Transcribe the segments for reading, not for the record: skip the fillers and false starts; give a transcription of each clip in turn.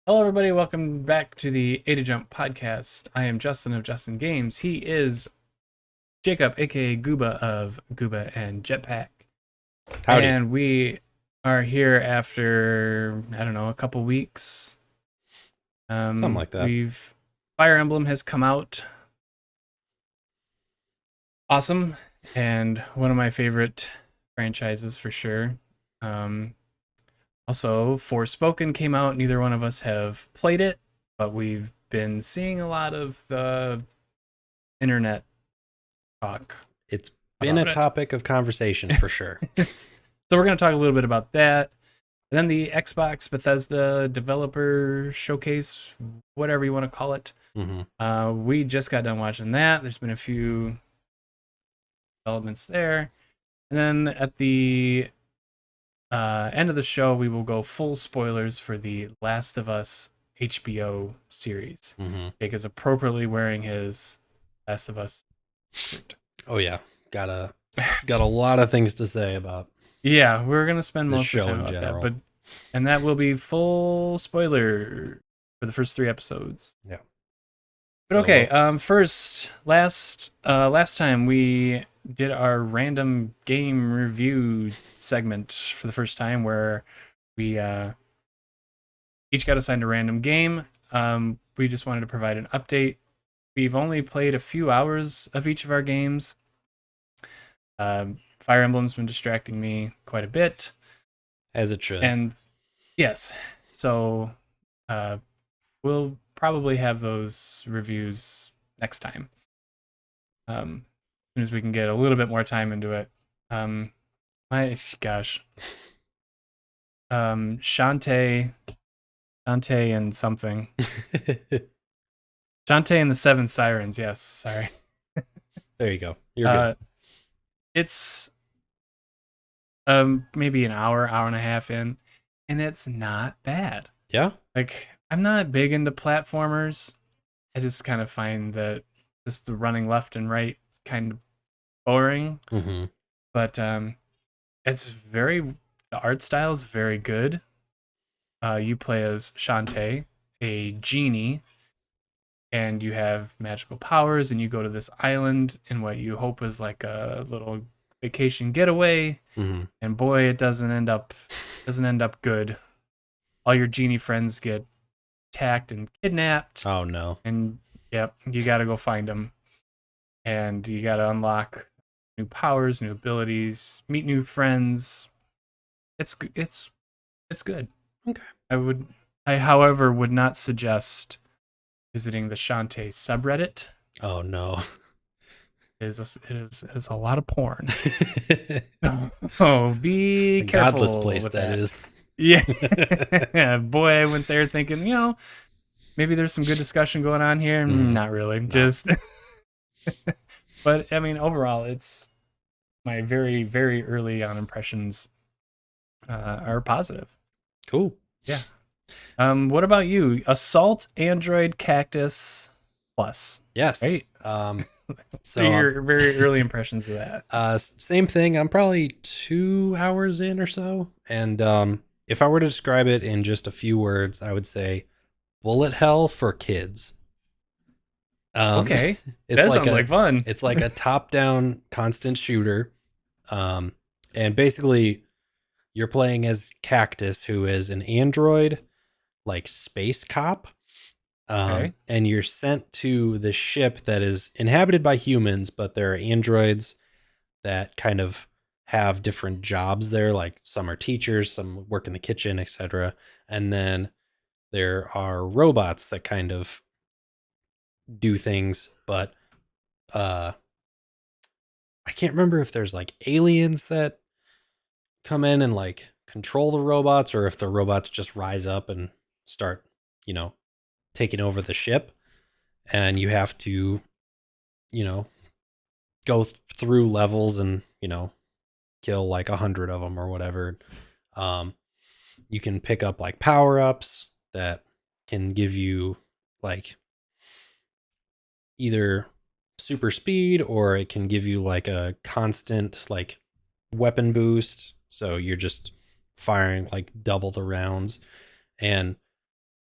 Hello, everybody. Welcome back to the A to Jump podcast. I am Justin of Justin Games. He is Jacob, aka Gooba of Gooba and Jetpack. Howdy. And we are here after, I don't know, a couple weeks. Something like that. We've Fire Emblem has come out. Awesome. And one of my favorite franchises for sure. Also, Forspoken came out. Neither one of us have played it, but we've been seeing a lot of the internet talk It's been a about it. topic of conversation for sure. So we're going to talk a little bit about that. And then the Xbox Bethesda developer showcase, whatever you want to call it. We just got done watching that. There's been a few developments there. And then at the end of the show, we will go full spoilers for the Last of Us HBO series. Jake is appropriately wearing his Last of Us shirt. Oh yeah, got a lot of things to say about. Yeah, we're gonna spend The most of the show time in about general. that, and that will be full spoiler for the first 3 episodes. Yeah. But okay, first, last time we did our random game review segment for the first time, where we each got assigned a random game. We just wanted to provide an update. We've only played a few hours of each of our games. Fire Emblem's been distracting me quite a bit. As it should. And yes, so we'll probably have those reviews next time. As soon as we can get a little bit more time into it. My gosh. Shantae and something. Shantae and the Seven Sirens, yes, sorry. There you go. You're good. It's maybe an hour and a half in, and it's not bad. Yeah? Like, I'm not big into platformers. I just kind of find that just the running left and right kind of boring. But it's the art style is very good. You play as Shantae, a genie, and you have magical powers, and you go to this island in what you hope is like a little vacation getaway. And boy, it doesn't end up good. All your genie friends get attacked and kidnapped. Oh no. And yep, you got to go find them, and you got to unlock new powers, new abilities, meet new friends. It's good. Okay. I however would not suggest visiting the Shantae subreddit. Oh no. It is a lot of porn. Oh, be careful. Godless place with that is. Yeah. Boy, I went there thinking, maybe there's some good discussion going on here. Not really. No. Just but I mean, overall, it's my very, very early on impressions are positive. Cool. Yeah. What about you? Assault Android Cactus Plus. Yes. Right. So your very early impressions of that. Same thing. I'm probably 2 hours in or so, and if I were to describe it in just a few words, I would say bullet hell for kids. Okay, that sounds like fun. It's like a top-down constant shooter, and basically you're playing as Cactus, who is an android, like space cop. Okay. And you're sent to the ship that is inhabited by humans, but there are androids that kind of have different jobs there. Like some are teachers, some work in the kitchen, etc. And then there are robots that kind of do things, but I can't remember if there's like aliens that come in and like control the robots, or if the robots just rise up and start, taking over the ship, and you have to, go through levels and, kill like 100 of them or whatever. You can pick up like power-ups that can give you like either super speed, or it can give you like a constant like weapon boost. So you're just firing like double the rounds. And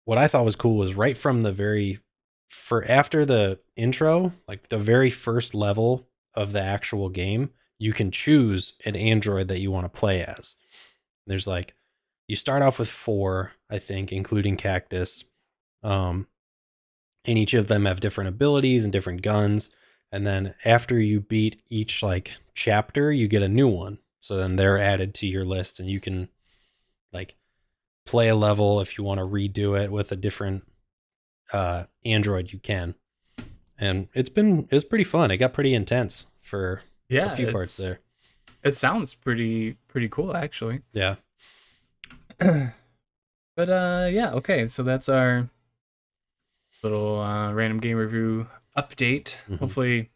what I thought was cool was right from the very for after the intro, like the very first level of the actual game, you can choose an android that you want to play as. There's like you start off with 4, I think, including Cactus. Um, and each of them have different abilities and different guns. And then after you beat each like chapter, you get a new one. So then they're added to your list, and you can like play a level if you want to redo it with a different android. You can, and it's pretty fun. It got pretty intense for a Yeah, few parts there. it sounds pretty cool actually. Yeah. But yeah, okay. So that's our little random game review update. Mm-hmm. Hopefully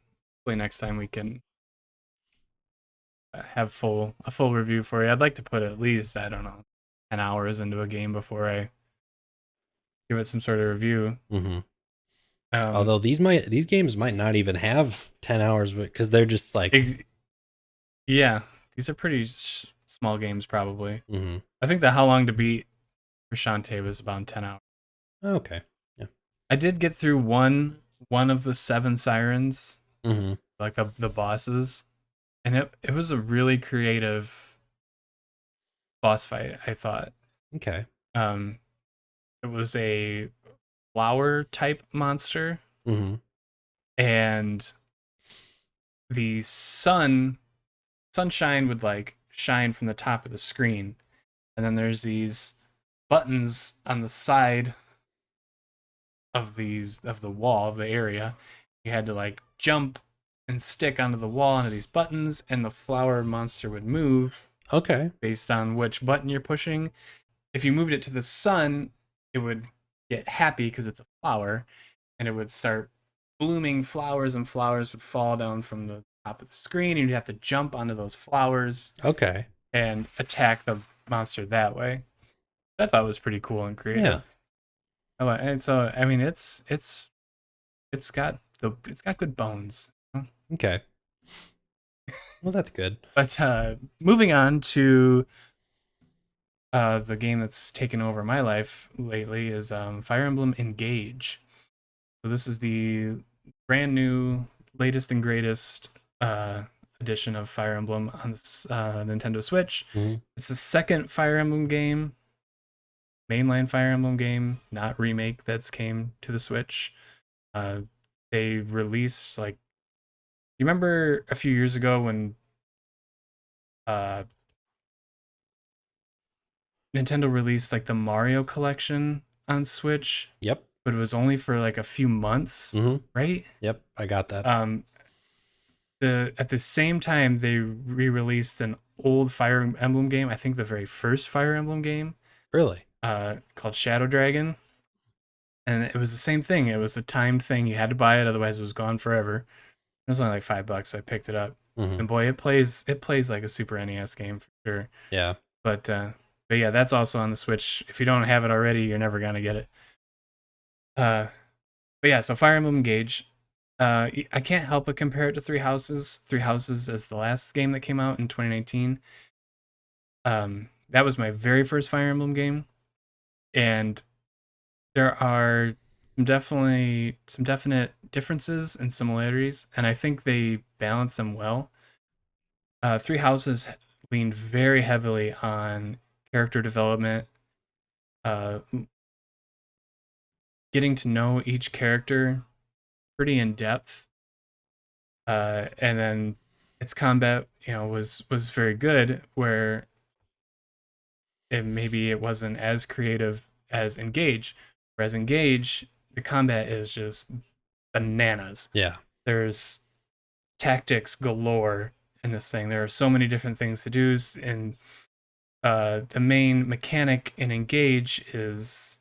next time we can have a full review for you. I'd like to put at least, I don't know, 10 hours into a game before I give it some sort of review. Mm-hmm. Although these games might not even have 10 hours because they're just like yeah, these are pretty small games probably. Mm-hmm. I think the How Long to Beat for Shantae was about 10 hours. Okay. Yeah. I did get through one of the 7 sirens, Mm-hmm. like the bosses, and it was a really creative boss fight, I thought. Okay. It was a flower type monster, Mm-hmm. and the sunshine would like shine from the top of the screen, and then there's these buttons on the side of the wall of the area. You had to like jump and stick onto the wall onto these buttons, and the flower monster would move Okay. based on which button you're pushing. If you moved it to the sun, it would get happy because it's a flower, and it would start blooming flowers, and flowers would fall down from the top of the screen, and you'd have to jump onto those flowers Okay. and attack the monster that way. I thought was pretty cool and creative. Yeah. And so I mean it's got good bones. Okay. Well, that's good. But moving on to the game that's taken over my life lately is Fire Emblem Engage. So this is the brand new, latest and greatest edition of Fire Emblem on Nintendo Switch. Mm-hmm. It's the second Fire Emblem game, mainline Fire Emblem game, not remake, that's came to the Switch. They released like, you remember a few years ago when Nintendo released like the Mario collection on Switch? Yep. But it was only for like a few months, right? Yep, I got that. At the same time they re-released an old Fire Emblem game, I think the very first Fire Emblem game. Really? Called Shadow Dragon. And it was the same thing. It was a timed thing. You had to buy it, otherwise it was gone forever. It was only like $5, so I picked it up. Mm-hmm. And boy, it plays like a Super NES game for sure. Yeah. But yeah, that's also on the Switch. If you don't have it already, you're never gonna get it. But yeah, so Fire Emblem Engage. I can't help but compare it to Three Houses. Three Houses is the last game that came out in 2019. That was my very first Fire Emblem game, and there are some definite differences and similarities, and I think they balance them well. Three Houses leaned very heavily on character development, getting to know each character pretty in depth, and then its combat, was very good. Where it wasn't as creative as Engage. Whereas Engage, the combat is just bananas. Yeah. There's tactics galore in this thing. There are so many different things to do, and the main mechanic in Engage is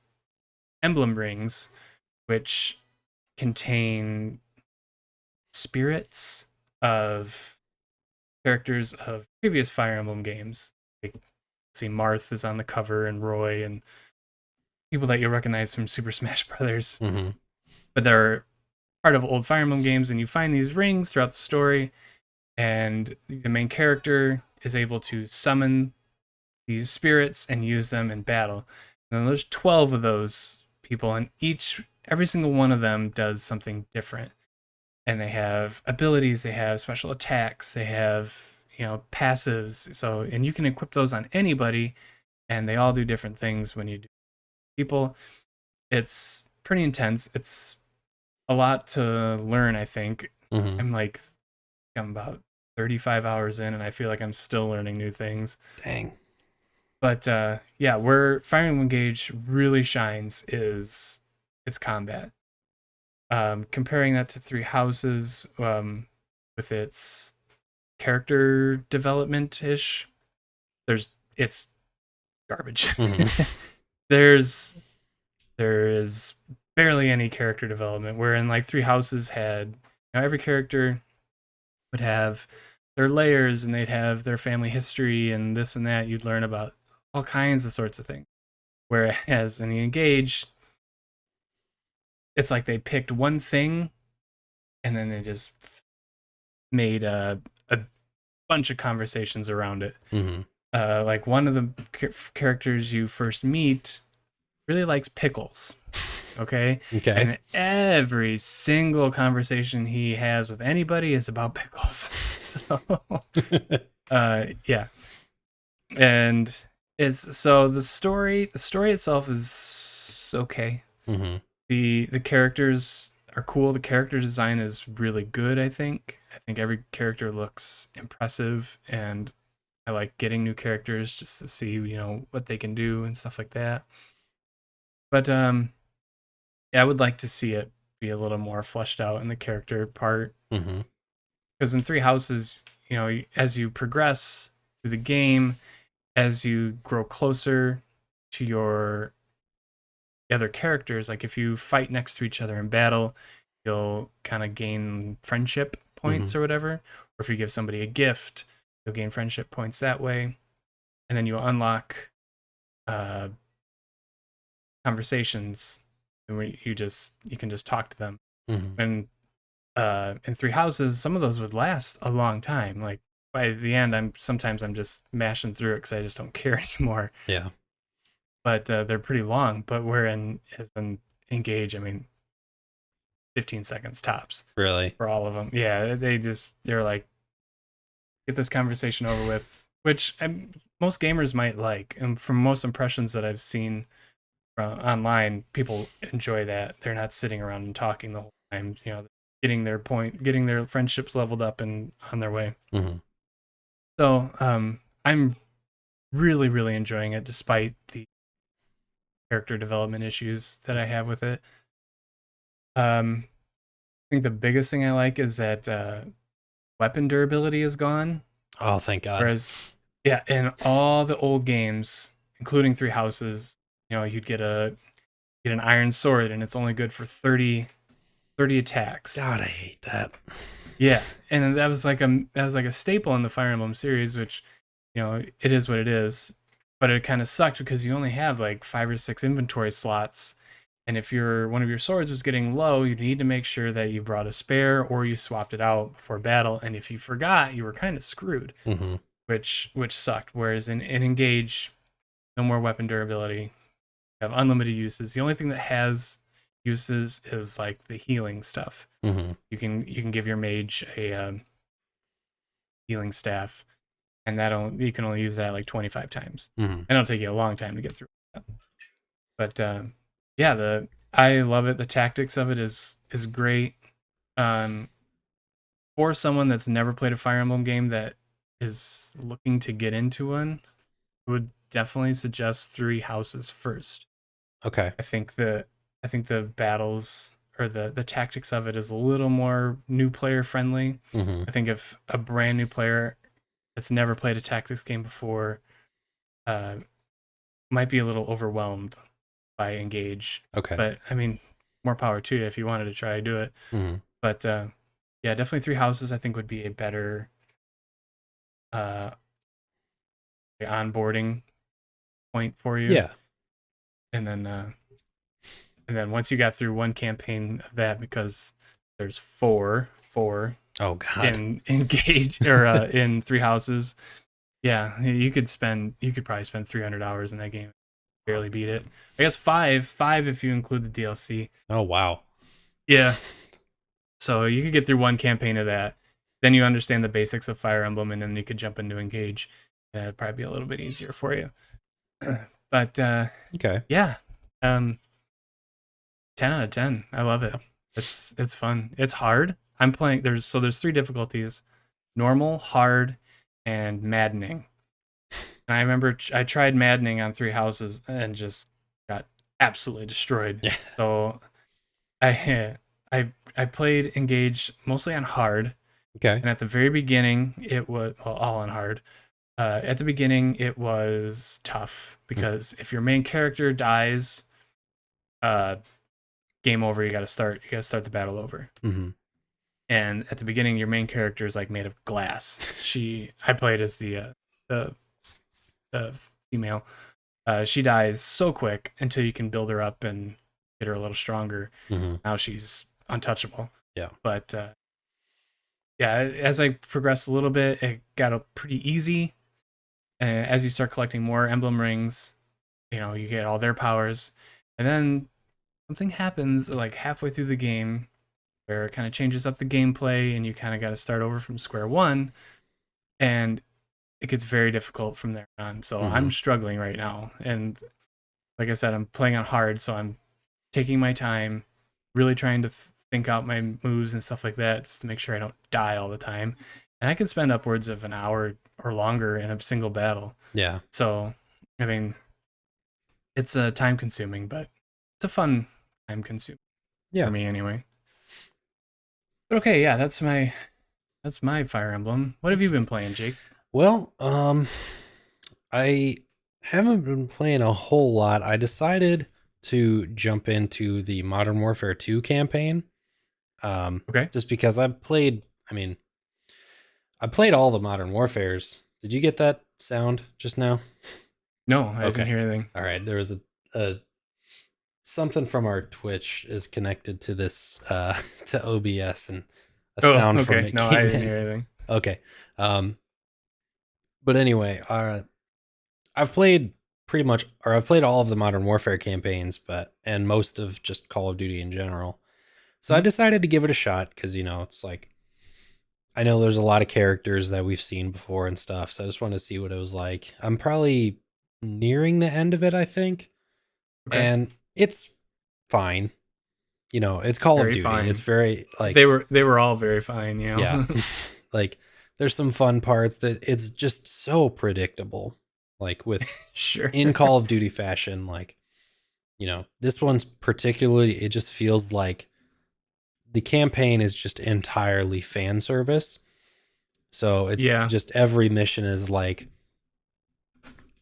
emblem rings, which contain spirits of characters of previous Fire Emblem games. Like, see, Marth is on the cover, and Roy, and people that you recognize from Super Smash Brothers. Mm-hmm. But they're part of old Fire Emblem games, and you find these rings throughout the story, and the main character is able to summon these spirits and use them in battle. And then there's 12 of those people, and every single one of them does something different. And they have abilities, they have special attacks, they have, passives. So, and you can equip those on anybody, and they all do different things when you do people. It's pretty intense. It's a lot to learn, I think. Mm-hmm. I'm about 35 hours in, and I feel like I'm still learning new things. Dang. But yeah, where Fire Emblem Engage really shines is its combat. Comparing that to Three Houses, with its character development ish, it's garbage. Mm-hmm. There is barely any character development. Where in like Three Houses had, every character would have their layers, and they'd have their family history and this and that. You'd learn about all kinds of sorts of things. Whereas in the Engage, it's like they picked one thing and then they just made a bunch of conversations around it. Mm-hmm. Like one of the characters you first meet really likes pickles. Okay. And every single conversation he has with anybody is about pickles. So, yeah. And the story itself is okay. Mm-hmm. The characters are cool. The character design is really good, I think. I think every character looks impressive, and I like getting new characters just to see, what they can do and stuff like that. But yeah, I would like to see it be a little more fleshed out in the character part. Mm-hmm. Because in Three Houses, as you progress through the game, as you grow closer to your other characters, like if you fight next to each other in battle, you'll kind of gain friendship points or whatever. Or if you give somebody a gift, you'll gain friendship points that way. And then you'll unlock conversations where you can just talk to them. And in Three Houses, some of those would last a long time. Like by the end, I'm just mashing through it because I just don't care anymore. Yeah. But they're pretty long. But we're in Engage, 15 seconds tops. Really? For all of them. Yeah, they're like, get this conversation over with, which most gamers might like. And from most impressions that I've seen online, people enjoy that. They're not sitting around and talking the whole time, getting their point, getting their friendships leveled up and on their way. Mm-hmm. So I'm really, really enjoying it despite the character development issues that I have with it. I think the biggest thing I like is that weapon durability is gone. Oh, thank God. Whereas, yeah, in all the old games, including Three Houses, you'd get an iron sword, and it's only good for 30 attacks. God, I hate that. Yeah, and that was like a staple in the Fire Emblem series, which, it is what it is. But it kind of sucked because you only have like 5 or 6 inventory slots. And if one of your swords was getting low, you need to make sure that you brought a spare or you swapped it out before battle. And if you forgot, you were kind of screwed, which sucked. Whereas in Engage, no more weapon durability. You have unlimited uses. The only thing that has uses is like the healing stuff. You can give your mage a healing staff, and you can only use that like 25 times. And it'll take you a long time to get through that. But yeah, I love it. The tactics of it is great. For someone that's never played a Fire Emblem game that is looking to get into one, I would definitely suggest Three Houses first. Okay. I think the battles or the tactics of it is a little more new player friendly. I think if a brand new player that's never played a tactics game before might be a little overwhelmed by Engage. Okay. But more power to you if you wanted to try to do it. But yeah, definitely Three Houses I think would be a better onboarding point for you. Yeah. And then once you got through one campaign of that, because there's four Oh God. in Engage or in Three Houses, yeah, you could probably spend 300 hours in that game. barely beat it. I guess five if you include the DLC. Oh wow. Yeah. So you could get through one campaign of that. Then you understand the basics of Fire Emblem, and then you could jump into Engage. And it'd probably be a little bit easier for you. But Okay. yeah, 10 out of 10. I love it. It's fun. It's hard. I'm playing. There's 3 difficulties: normal, hard, and maddening. And I remember I tried maddening on 3 houses and just got absolutely destroyed. Yeah. So I played Engage mostly on hard. Okay. And at the very beginning, it was all on hard. At the beginning, it was tough because if your main character dies, game over. You got to start the battle over. Mm-hmm. And at the beginning, your main character is like made of glass. I played as the female. She dies so quick until you can build her up and get her a little stronger. Mm-hmm. Now she's untouchable. Yeah. But yeah, as I progressed a little bit, it got pretty easy. As you start collecting more emblem rings, you get all their powers, and then something happens like halfway through the game where it kind of changes up the gameplay, and you kind of got to start over from square one, and it gets very difficult from there on. So I'm struggling right now, and like I said, I'm playing on hard, so I'm taking my time, really trying to think out my moves and stuff like that, just to make sure I don't die all the time. And I can spend upwards of an hour or longer in a single battle. Yeah. So, I mean, it's time consuming, but it's a fun time consuming for me anyway. But okay, yeah, that's my Fire Emblem. What have you been playing, Jake? Well, I haven't been playing a whole lot. I decided to jump into the Modern Warfare 2 campaign. Okay. Just because I played all the Modern Warfares. Did you get that sound just now? No, I didn't hear anything. All right, there was a something from our Twitch is connected to this to OBS, and a sound from it. No, came I didn't in. hear anything. Okay. But anyway, I've played all of the Modern Warfare campaigns, and most of just Call of Duty in general. So I decided to give it a shot because, it's like, I know there's a lot of characters that we've seen before and stuff. So I just wanted to see what it was like. I'm probably nearing the end of it, I think. Okay. And it's fine. It's Call of Duty. Fine. It's very like they were all very fine, Yeah. Like there's some fun parts that it's just so predictable. Like with sure. In Call of Duty fashion, like, this one's particularly, it just feels like the campaign is just entirely fan service. So it's just every mission is like,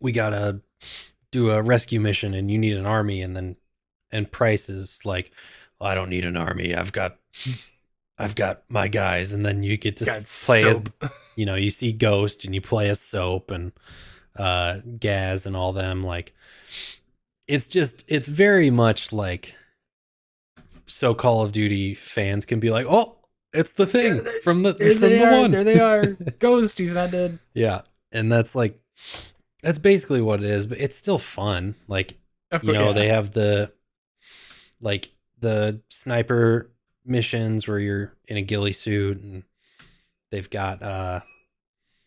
we gotta do a rescue mission and you need an army, and Price is like, well, I don't need an army. I've got my guys, and then you get to play Soap. As you see Ghost and you play as Soap and Gaz and all them. Like it's very much like, so Call of Duty fans can be like, oh, it's the thing from the one. There they are. Ghost, he's not dead. Yeah, and that's basically what it is, but it's still fun. Like, they have the sniper missions where you're in a ghillie suit, and they've got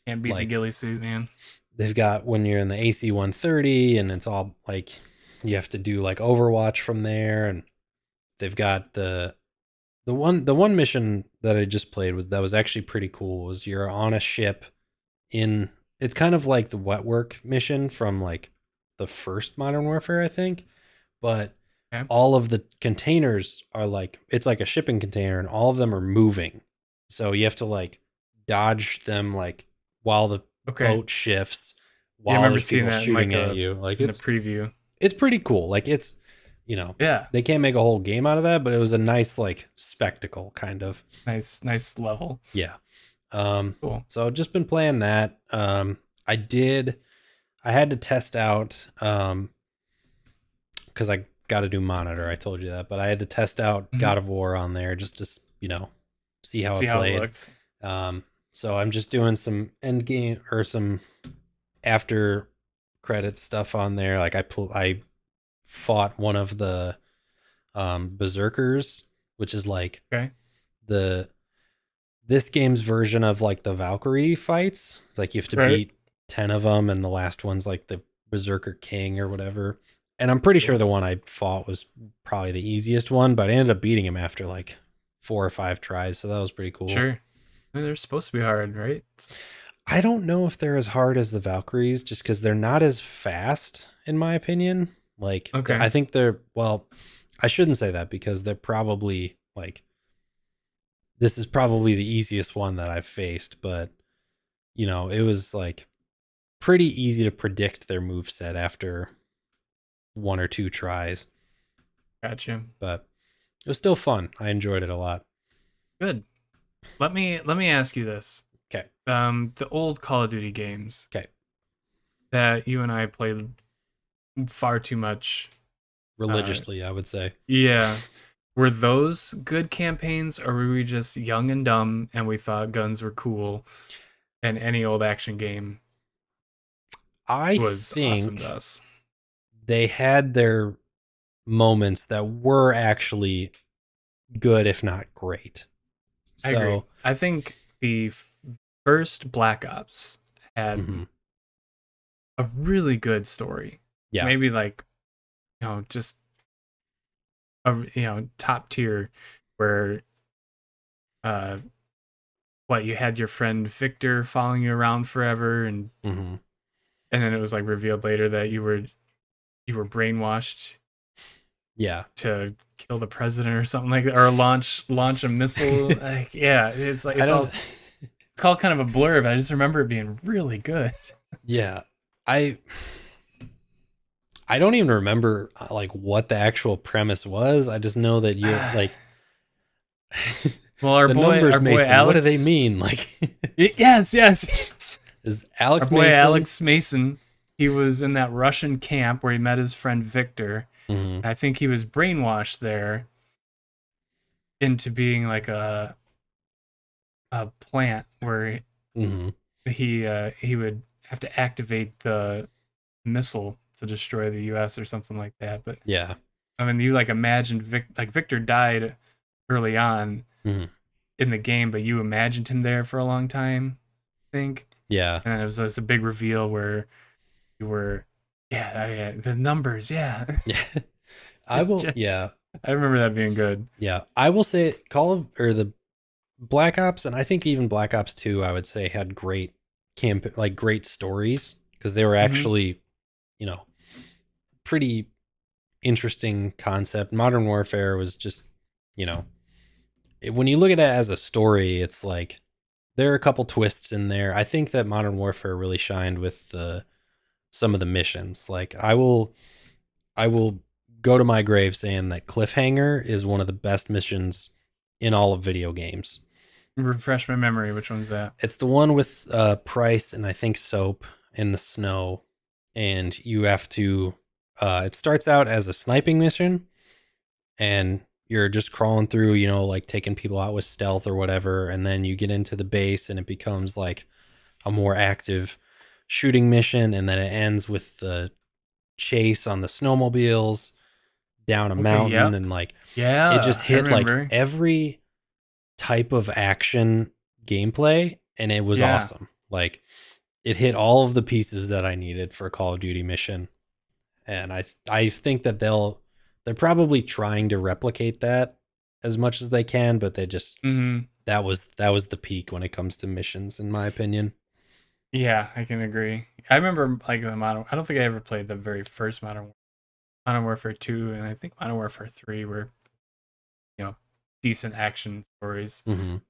can't beat the ghillie suit, man. They've got when you're in the AC-130, and it's all like you have to do like Overwatch from there, and they've got the one mission that I just played that was actually pretty cool. Was you're on a ship it's kind of like the wet work mission from like the first Modern Warfare, I think, but all of the containers are like, it's like a shipping container, and all of them are moving. So you have to like dodge them like while the boat shifts. While I remember seeing that shooting at you, like in the preview. It's pretty cool. Like it's, they can't make a whole game out of that, but it was a nice like spectacle kind of. Nice level. Yeah. Cool. So I've just been playing that. I had to test out, because I got to do monitor. I told you that, but I had to test out God of War on there just to, see how it played. It looked. So I'm just doing some end game or some after credit stuff on there. Like I fought one of the berserkers, which is like Okay. the this game's version of like the Valkyrie fights. It's like you have to Right. beat 10 of them, and the last one's like the Berserker King or whatever. And I'm pretty sure Cool. the one I fought was probably the easiest one, but I ended up beating him after like 4 or 5 tries, so that was pretty cool. Sure. I mean, they're supposed to be hard, right? I don't know if they're as hard as the Valkyries, just because they're not as fast, in my opinion. Like, Okay. I think they're, well, I shouldn't say that because they're probably like, this is probably the easiest one that I've faced, but it was like pretty easy to predict their move set after 1 or 2 tries, Gotcha. but it was still fun. I enjoyed it a lot. Good. Let me ask you this. Okay. The old Call of Duty games Okay. that you and I played far too much. Religiously, I would say. Yeah. Were those good campaigns, or were we just young and dumb and we thought guns were cool and any old action game I was awesome think to us? they had their moments that were actually good, if not great. I agree. So, I think the first Black Ops had mhm. a really good story. Yeah. Maybe like, just a top tier where what, you had your friend Victor following you around forever, and Mm-hmm. and then it was like revealed later that you were brainwashed Yeah. to kill the president or something like that, or launch a missile. Like, yeah, it's like I don't. it's called kind of a blur, but I just remember it being really good. Yeah. I don't even remember like what the actual premise was. I just know that you're like Well, our the boy numbers, Mason. Alex, What do they mean? Like, yes. is Our Alex boy Mason? Alex Mason, he was in that Russian camp where he met his friend Victor. Mm-hmm. And I think he was brainwashed there into being like a plant where Mm-hmm. he would have to activate the missile to destroy the U.S. or something like that. But Yeah. I mean, you like imagined Victor died early on Mm-hmm. in the game, but you imagined him there for a long time, I think. Yeah. And then it was this a big reveal where you were, yeah, the numbers, yeah. Yeah. I will. Just- Yeah. I remember that being good. Yeah. I will say the Black Ops, and I think even Black Ops 2, I would say, had great great stories, because they were actually, pretty interesting concept. Modern Warfare was just, when you look at it as a story, it's like there are a couple twists in there. I think that Modern Warfare really shined with some of the missions. Like, I will go to my grave saying that Cliffhanger is one of the best missions in all of video games. Refresh my memory. Which one's that? It's the one with Price and I think Soap in the snow, and you have to. It starts out as a sniping mission, and you're just crawling through, like taking people out with stealth or whatever, and then you get into the base, and it becomes like a more active shooting mission, and then it ends with the chase on the snowmobiles down a mountain, yep. and like Yeah, it just I hit like remember. every type of action gameplay, and it was awesome. Like, it hit all of the pieces that I needed for a Call of Duty mission, and I think that they're probably trying to replicate that as much as they can, but they just that was the peak when it comes to missions, in my opinion. Yeah, I can agree. I remember like the Modern. I don't think I ever played the very first Modern Warfare 2, and I think Modern Warfare 3 were, decent action stories. Mm-hmm. You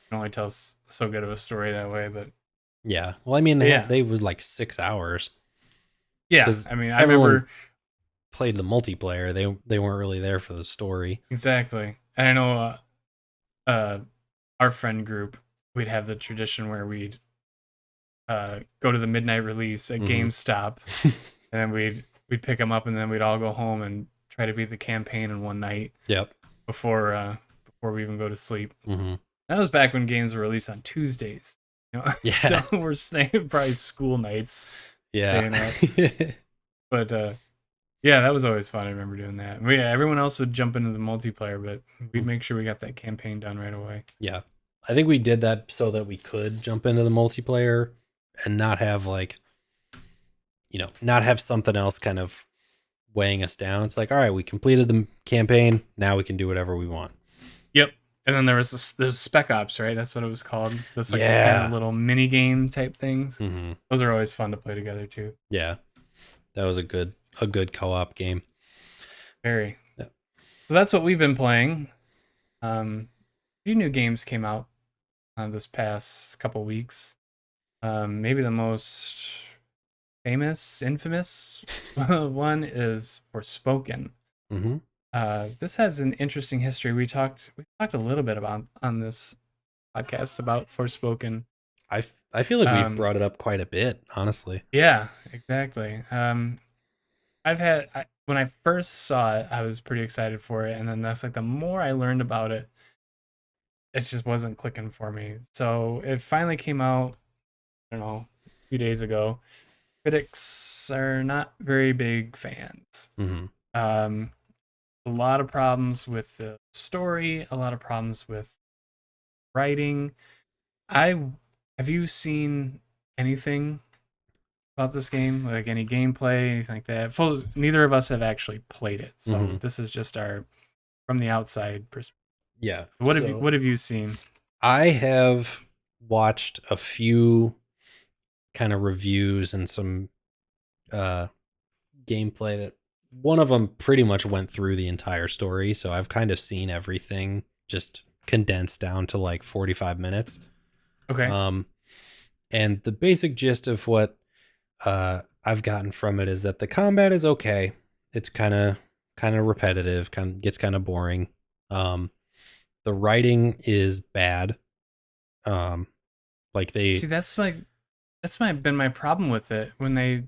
can only tell so good of a story that way, but yeah. Well, I mean, they was like 6 hours. Yeah, I mean, I remember played the multiplayer. They weren't really there for the story. Exactly. And I know our friend group, we'd have the tradition where we'd go to the midnight release at GameStop, and then we'd pick them up, and then we'd all go home and try to beat the campaign in one night. Yep. Before we even go to sleep. Mm-hmm. That was back when games were released on Tuesdays. Yeah. So we're staying probably school nights. Yeah. But Yeah, that was always fun. I remember doing that. Yeah, everyone else would jump into the multiplayer, but we'd make sure we got that campaign done right away. Yeah. I think we did that so that we could jump into the multiplayer and not have like, not have something else kind of weighing us down. It's like, all right, we completed the campaign. Now we can do whatever we want. Yep. And then there was the Spec Ops, right? That's what it was called. That's like the kind of Yeah. little mini game type things. Mm-hmm. Those are always fun to play together too. Yeah. That was a good co-op game. Very. Yeah. So that's what we've been playing. A few new games came out this past couple weeks. Maybe the most infamous one is Forspoken. Mm-hmm. This has an interesting history. We talked a little bit about on this podcast about Forspoken. I feel like we've Um, brought it up quite a bit, honestly. yeah, exactly. When I first saw it, I was pretty excited for it, and then that's like the more I learned about it, it just wasn't clicking for me. So it finally came out, I don't know, a few days ago. Critics are not very big fans. Mm-hmm. Um, a lot of problems with the story, a lot of problems with writing. I Have you seen anything about this game? Like any gameplay, anything like that? Neither of us have actually played it, so Mm-hmm. this is just our from the outside perspective. Yeah. What have you seen? I have watched a few kind of reviews and some uh gameplay that one of them pretty much went through the entire story, so I've kind of seen everything just condensed down to like 45 minutes. Okay. Um and the basic gist of what I've gotten from it is that the combat is okay. It's kind of repetitive, gets kind of boring. Um the writing is bad. Um like See, they that's my been my problem with it when they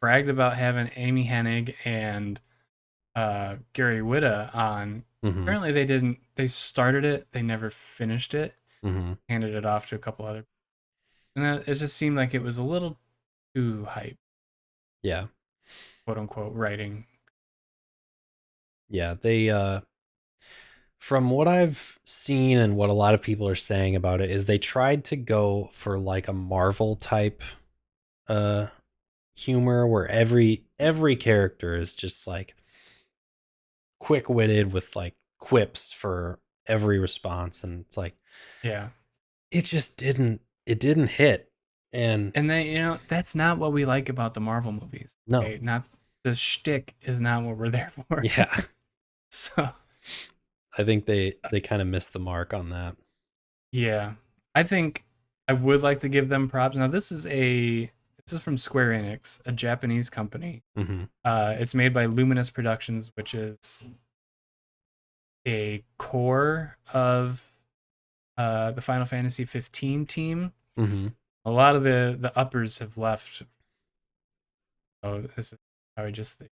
bragged about having Amy Hennig and Gary Whitta on. Mhm. Apparently, they didn't. They started it, they never finished it. Mhm. Handed it off to a couple other, and it just seemed like it was a little too hype, Yeah. quote unquote, writing. Yeah, they from what I've seen and what a lot of people are saying about it is they tried to go for like a Marvel type uh humor where every character is just like quick-witted with like quips for every response, and it's like Yeah, it didn't hit. And and then that's not what we like about the Marvel movies. no. Okay, not the shtick is not what we're there for. Yeah. So I think they kind of missed the mark on that. yeah, I think I would like to give them props. Now this is from Square Enix, a Japanese company. Mhm. It's made by Luminous Productions, which is a core of the Final Fantasy 15 team. Mhm. A lot of the uppers have left. So this is probably just the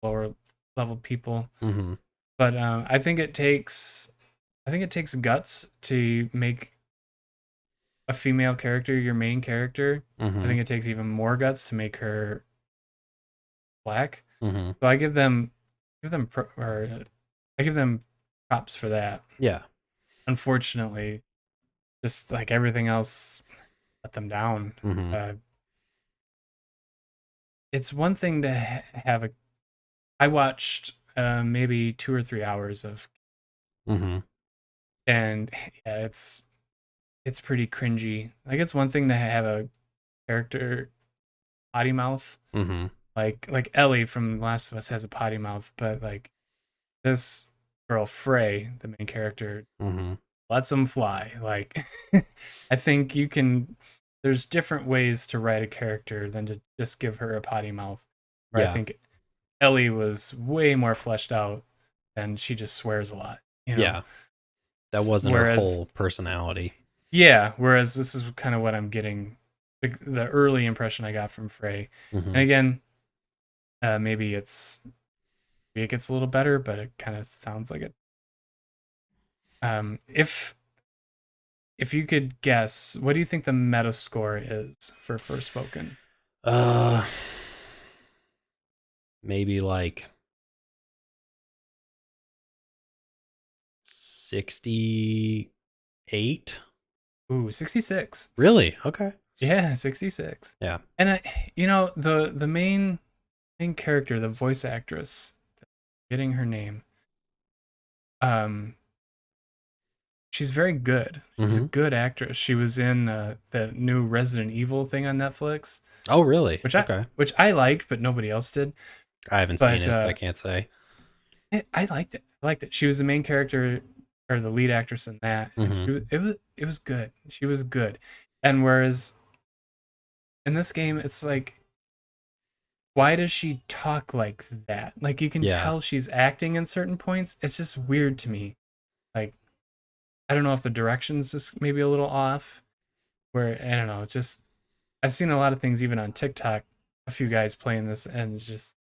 lower level people. Mhm. But I think it takes guts to make a female character your main character. I Mhm. think it takes even more guts to make her black. Mhm. So I give them props for that. Yeah. Unfortunately, just like everything else let them down. Mhm. Uh, it's one thing to have a. I watched maybe 2 or 3 hours of, Mhm. and yeah, it's pretty cringy. Like it's one thing to have a character potty mouth, Mhm. like Ellie from Last of Us has a potty mouth, but like this girl Frey, the main character, Mhm. lets them fly. Like I think you can. There's different ways to write a character than to just give her a potty mouth. Where I Yeah. think Ellie was way more fleshed out, and she just swears a lot. You know. Yeah. That wasn't her Whereas whole personality. yeah, whereas this is kind of what I'm getting. The early impression I got from Frey, and Mhm. again, maybe it gets a little better, but it kind of sounds like it. If you could guess, what do you think the meta score is for Forspoken? Uh maybe like 68. Ooh, 66. Really? Okay. Yeah, 66. Yeah. And the main character, the voice actress, getting her name, um, she's very good. She's a Mm-hmm. good actress. She was in the new Resident Evil thing on Netflix, Oh, really? which I Okay. which I liked, but nobody else did. I haven't seen But it, so I can't say. I liked it. I liked it. She was the main character or the lead actress in that, and Mm-hmm. it was good. She was good. And whereas in this game, it's like, why does she talk like that? Like, you can Yeah. tell she's acting in certain points. It's just weird to me. Like, I don't know if the direction's just maybe a little off. Where I don't know. Just I've seen a lot of things even on TikTok. A few guys playing this, and just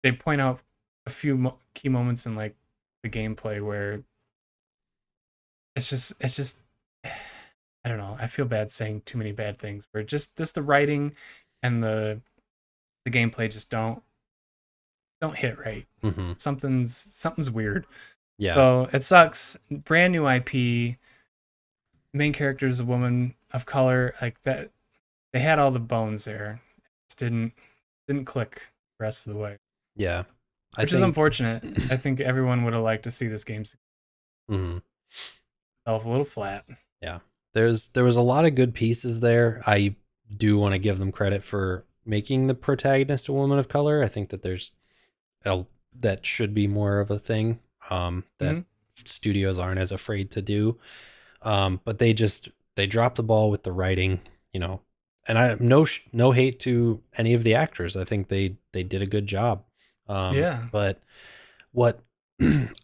they point out a few key moments in like the gameplay where it's just I don't know. I feel bad saying too many bad things. Where just this the writing and the gameplay just don't hit right. Mm-hmm. Something's weird. Yeah. So it sucks. Brand new IP. Main character is a woman of color. Like that, they had all the bones there. Just didn't click the rest of the way, Yeah. I which is think. unfortunate. I think everyone would have liked to see this game Mm-hmm. fell a little flat. Yeah. There was a lot of good pieces there. I do want to give them credit for making the protagonist a woman of color. I think that a, that should be more of a thing that Hmm. studios aren't as afraid to do. But they dropped the ball with the writing, you know. And I no hate to any of the actors. I think they did a good job. Yeah. But what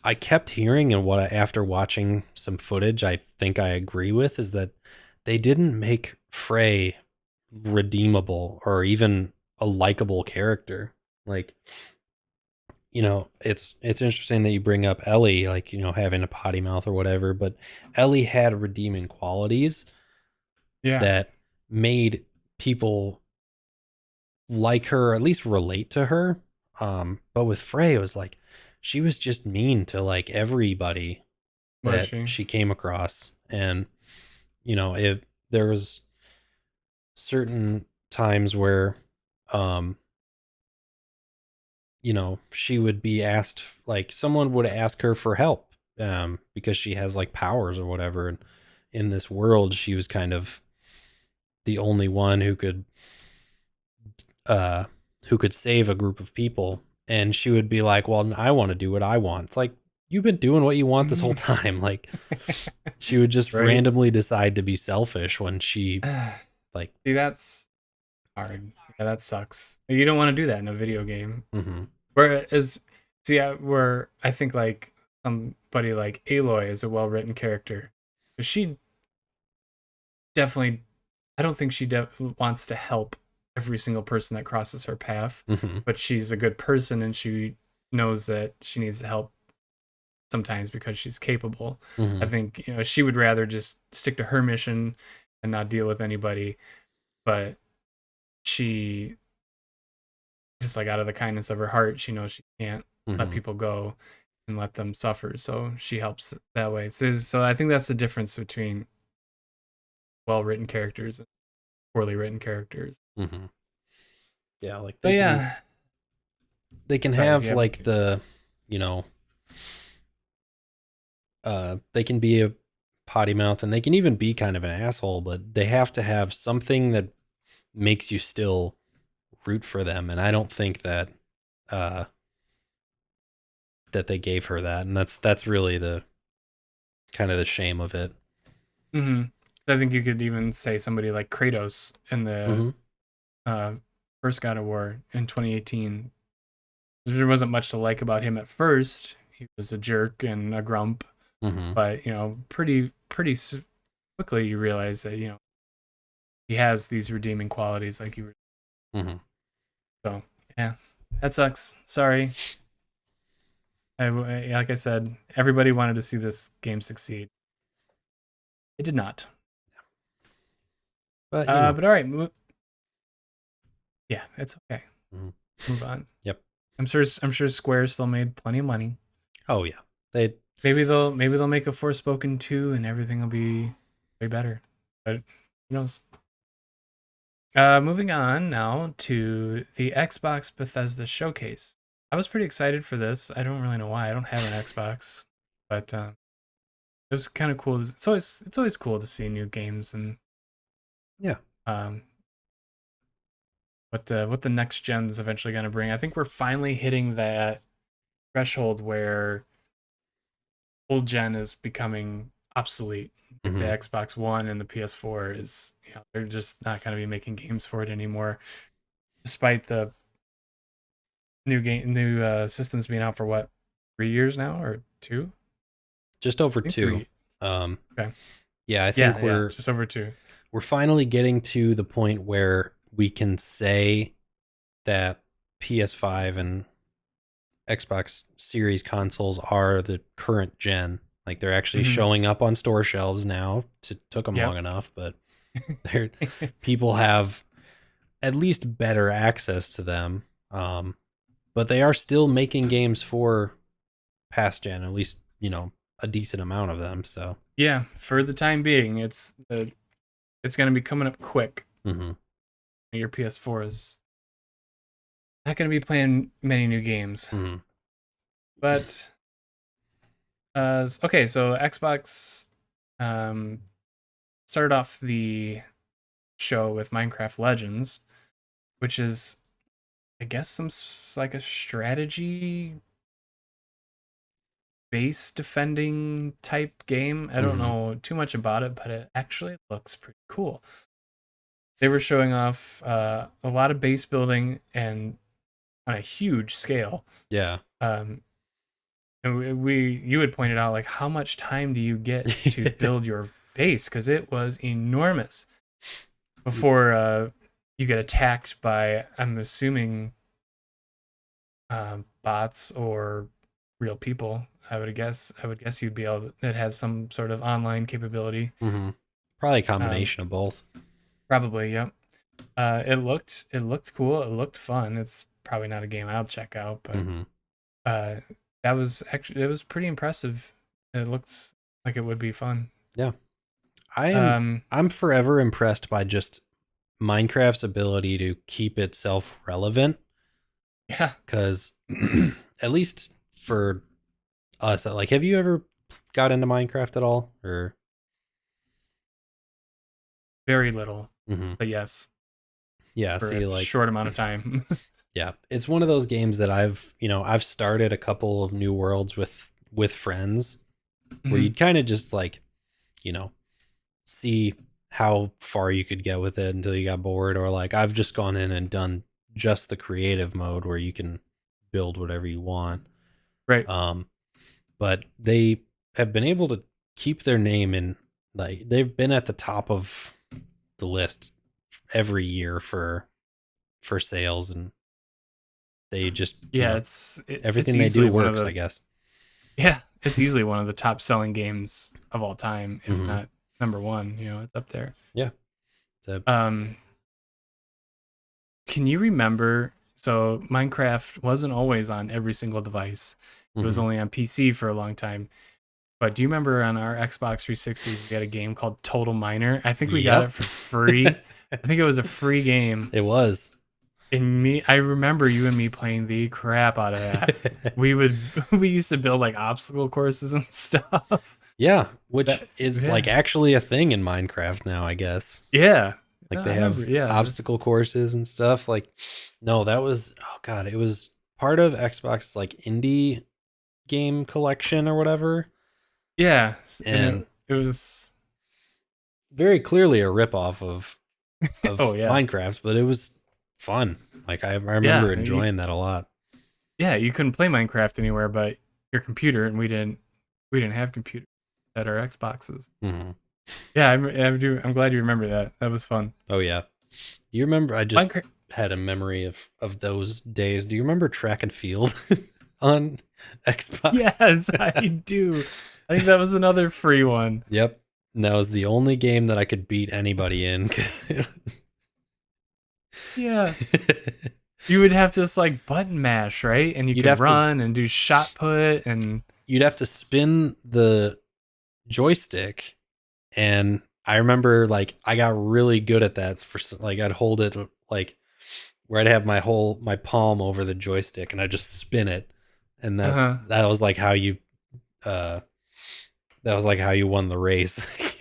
I kept hearing and after watching some footage, I think I agree with is that they didn't make Frey redeemable or even a likable character. Like, it's interesting that you bring up Ellie, like, having a potty mouth or whatever, but Ellie had redeeming qualities Yeah. that made people like her, or at least relate to her. But with Frey, it was like she was just mean to like everybody Was that she? she came across. And, if there was certain times where, um, she would be asked, like someone would ask her for help, because she has like powers or whatever. And in this world, she was kind of the only one uh, who could save a group of people. And she would be like, well, I want to do what I want. It's like, you've been doing what you want this whole Mhm. time. Like, she would just Right. randomly decide to be selfish when she, like, See, that's hard. Yeah, that sucks. You don't want to do that in a video game. mm-hmm, Whereas, see, where I think like somebody like Aloy is a well written character. She definitely, I don't think she wants to help every single person that crosses her path, mm-hmm, but she's a good person and she knows that she needs help sometimes because she's capable. I mm-hmm, think, she would rather just stick to her mission and not deal with anybody, but she just like out of the kindness of her heart, she knows she can't let mm-hmm. people go and let them suffer. So she helps that way. So I think that's the difference between well written characters and poorly written characters. Mm-hmm. Yeah, like But yeah, they can sorry if have you have like anything. you know, they can be a potty mouth and they can even be kind of an asshole, but they have to have something that makes you still root for them. And I don't think uh that they gave her that, and that's really the kind of the shame of it. Hmm. I think you could even say somebody like Kratos in the Mm-hmm. uh, first God of War in 2018. There wasn't much to like about him at first. He was a jerk and a grump, Mm-hmm. but pretty quickly you realize that he has these redeeming qualities, like you were. Mm-hmm. So yeah, that sucks. Sorry. Like I said, everybody wanted to see this game succeed. It did not. But But all right, yeah, it's okay. mhm. Move on. Yep. I'm sure Square still made plenty of money. Oh yeah. They Maybe they'll make a Forspoken 2 and everything will be way better. But who knows? Moving on now to the Xbox Bethesda showcase. I was pretty excited for this. I don't really know why. I don't have an Xbox, but it was kind of cool. It's always cool to see new games and yeah. What the next gen's eventually going to bring. I think we're finally hitting that threshold where old gen is becoming obsolete. The Xbox One and the PS4 is, they're just not going to be making games for it anymore, despite the new systems being out for what, 3 years now or 2? Just over 2. 3. Okay. Yeah, I think we're just over 2. We're finally getting to the point where we can say that PS5 and Xbox Series consoles are the current gen. Like they're actually showing up on store shelves now. It took them long enough, but people have at least better access to them. But they are still making games for past gen, at least, a decent amount of them. So yeah, for the time being, it's going to be coming up quick. Your PS4 is not going to be playing many new games. But okay, so Xbox started off the show with Minecraft Legends, which is, I guess, like a strategy base defending type game. I don't know too much about it, but it actually looks pretty cool. They were showing off a lot of base building and on a huge scale. Yeah. And you had pointed out, like, how much time do you get to build your base? Because it was enormous before you get attacked by, I'm assuming, bots or real people. I would guess you'd be able to have some sort of online capability. Probably a combination of both. Probably, yep. It looked cool. It looked fun. It's probably not a game I'll check out, but it was pretty impressive. It looks like it would be fun. Yeah. I'm forever impressed by just Minecraft's ability to keep itself relevant. Yeah. Because at least for us, like, have you ever got into Minecraft at all? Or very little. But yes. Yeah, for a short amount of time. Yeah, it's one of those games that I've started a couple of new worlds with friends where you'd kind of just see how far you could get with it until you got bored, or like I've just gone in and done just the creative mode where you can build whatever you want. Right. But they have been able to keep their name in, like, they've been at the top of the list every year for sales, and they just everything they do works, I guess. Yeah, it's easily one of the top selling games of all time, if not number one. It's up there. Yeah. Can you remember? So Minecraft wasn't always on every single device. It was only on PC for a long time. But do you remember on our Xbox 360 we had a game called Total Miner? I think we got it for free. I think it was a free game. It was. And I remember you and me playing the crap out of that. we used to build like obstacle courses and stuff. Yeah, which is like actually a thing in Minecraft now, I guess. Yeah. Like they have obstacle courses and stuff. Like, no, that was, it was part of Xbox like indie game collection or whatever. Yeah. And it was very clearly a ripoff of Minecraft, but it was fun. Like I remember enjoying that a lot. Yeah, you couldn't play Minecraft anywhere but your computer, and we didn't have computers at our Xboxes. Yeah, I'm glad you remember that. That was fun. Oh yeah. Do you remember? I just had a memory of those days. Do you remember Track and Field on Xbox? Yes, I do. I think that was another free one. Yep. And that was the only game that I could beat anybody in, because yeah. You would have to just like button mash, right? And you You'd could have to run and do shot put and you'd have to spin the joystick, and I remember like I got really good at that for like I'd hold it like where I'd have my palm over the joystick and I just spin it, and that was like how you uh that was like how you won the race.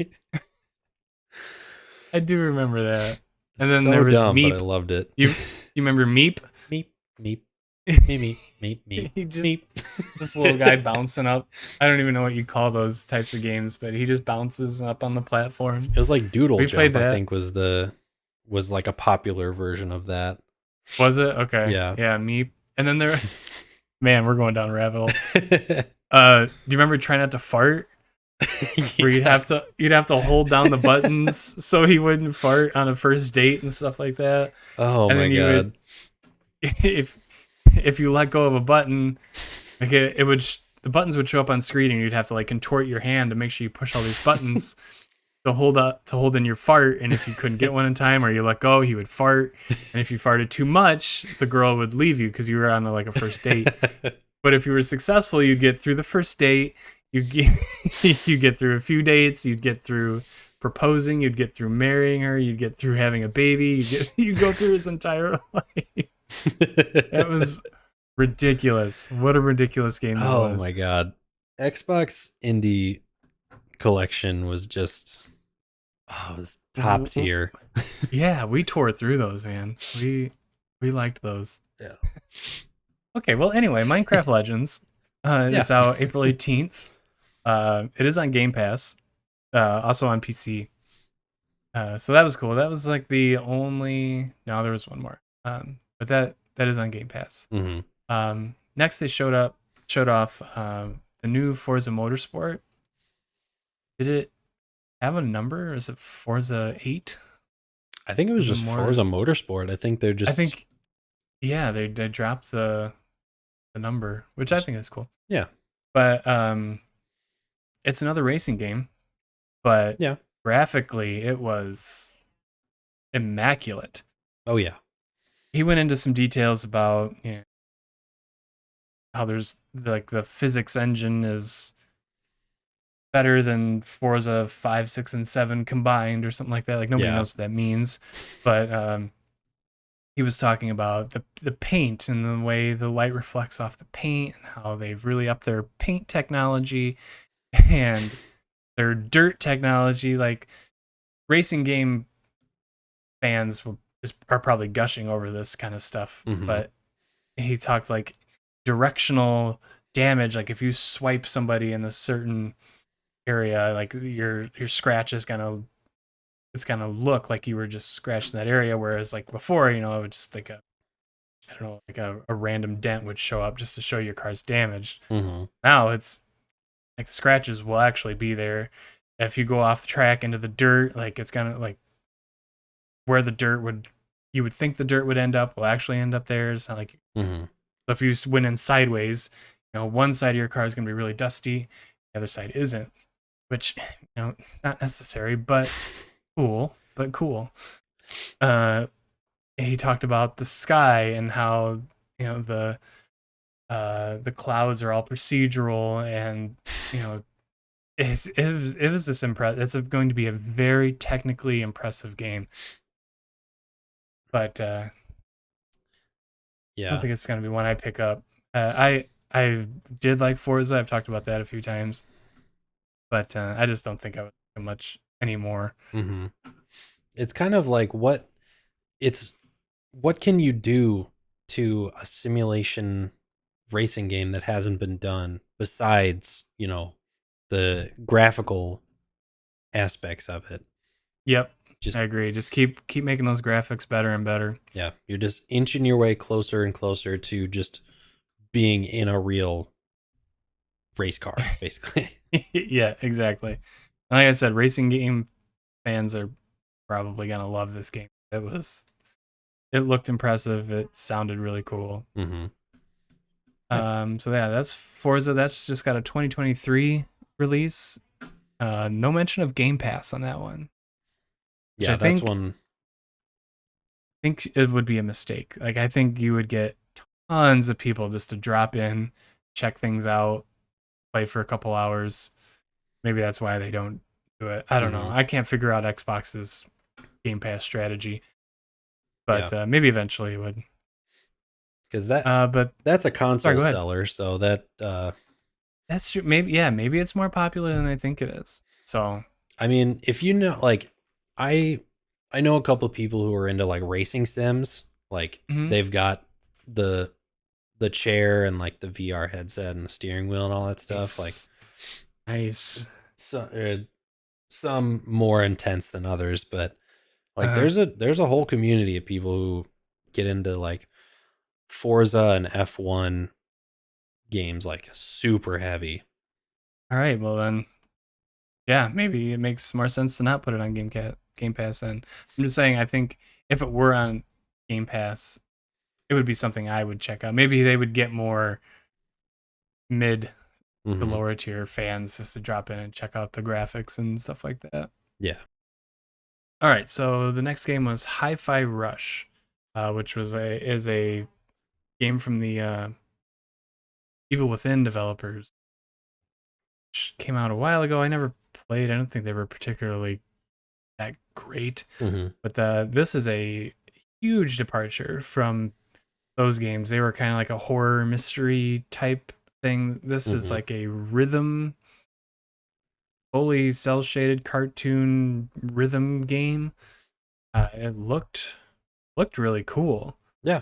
I do remember that. And then there So was dumb, but I Meep. loved it. You remember Meep? Meep, meep, meep, meep, meep, He just meep. this little guy bouncing up. I don't even know what you call those types of games, but he just bounces up on the platforms. It was like Doodle We played Jump, I that. think was like a popular version of that. Was it? Okay. Yeah. Yeah, Meep. And then there man, we're going down a rabbit hole. Do Do you remember trying not to fart? Where you'd have to hold down the buttons so he wouldn't fart on a first date and stuff like that. Oh And my then you god. would if you let go of a button, like it would the buttons would show up on screen and you'd have to like contort your hand to make sure you push all these buttons to hold in your fart. And if you couldn't get one in time or you let go, he would fart. And if you farted too much, the girl would leave you because you were on like a first date. But if you were successful, you'd get through the first date. You get through a few dates. You'd get through proposing. You'd get through marrying her. You'd get through having a baby. You'd go through his entire life. It was ridiculous. What a ridiculous game that was. Oh my god. Xbox Indie Collection was just it was top tier. Yeah, we tore through those, man. We liked those. Yeah. Okay, well, anyway, Minecraft Legends is out April 18th. It is on Game Pass, also on PC. So that was cool. That was like the only. No, there was one more. But that is on Game Pass. Mm-hmm. Next, they showed off the new Forza Motorsport. Did it have a number? Or is it Forza 8? I think it was just Forza Motorsport. I think they're just. Yeah, they dropped the number, which I think is cool. Yeah, but it's another racing game, but yeah, graphically it was immaculate. Oh yeah. He went into some details about how there's like the physics engine is better than Forza 5, 6, and 7 combined or something like that. Like nobody knows what that means, but he was talking about the paint and the way the light reflects off the paint and how they've really upped their paint technology and their dirt technology. Like racing game fans are probably gushing over this kind of stuff, but he talked like directional damage. Like if you swipe somebody in a certain area, like your scratch is gonna look like you were just scratching that area, whereas like before, it would just like a random dent would show up just to show your car's damaged. Now it's like the scratches will actually be there. If you go off the track into the dirt, like it's gonna like where you would think the dirt would end up will actually end up there. It's not like so if you went in sideways, one side of your car is gonna be really dusty, the other side isn't, which not necessary, but cool. He talked about the sky and how the clouds are all procedural, and it was this impressive. It's going to be a very technically impressive game, but I don't think it's going to be one I pick up. I did like Forza. I've talked about that a few times, but I just don't think I would like it much anymore. It's kind of like what can you do to a simulation racing game that hasn't been done besides the graphical aspects of it. Yep, I agree. Just keep making those graphics better and better. Yeah, you're just inching your way closer and closer to just being in a real race car, basically. Yeah, exactly. Like I said, racing game fans are probably gonna love this game. It looked impressive. It sounded really cool. So yeah, that's Forza. That's just got a 2023 release. No mention of Game Pass on that one. Yeah, that's one. think it would be a mistake. Like I think you would get tons of people just to drop in, check things out, play for a couple hours. Maybe that's why they don't do it. I don't know. I can't figure out Xbox's Game Pass strategy, but maybe eventually it would. Because but that's a console sorry, seller, so that that's true. Maybe it's more popular than I think it is. So I mean, if you know, like, I know a couple of people who are into like racing sims. Like they've got the chair and like the VR headset and the steering wheel and all that stuff. Like, nice. So, some more intense than others, but like there's a whole community of people who get into like Forza and F1 games like super heavy. All right, well then, yeah, maybe it makes more sense to not put it on Game Pass. And I'm just saying, I think if it were on Game Pass, it would be something I would check out. Maybe they would get more mid to lower tier fans just to drop in and check out the graphics and stuff like that. Yeah. All right, so the next game was Hi-Fi Rush, which is a game from the Evil Within developers, which came out a while ago. I never played. I don't think they were particularly that great, but this is a huge departure from those games. They were kind of like a horror mystery type thing. This is like a rhythm, fully cell shaded cartoon rhythm game. It looked really cool. Yeah.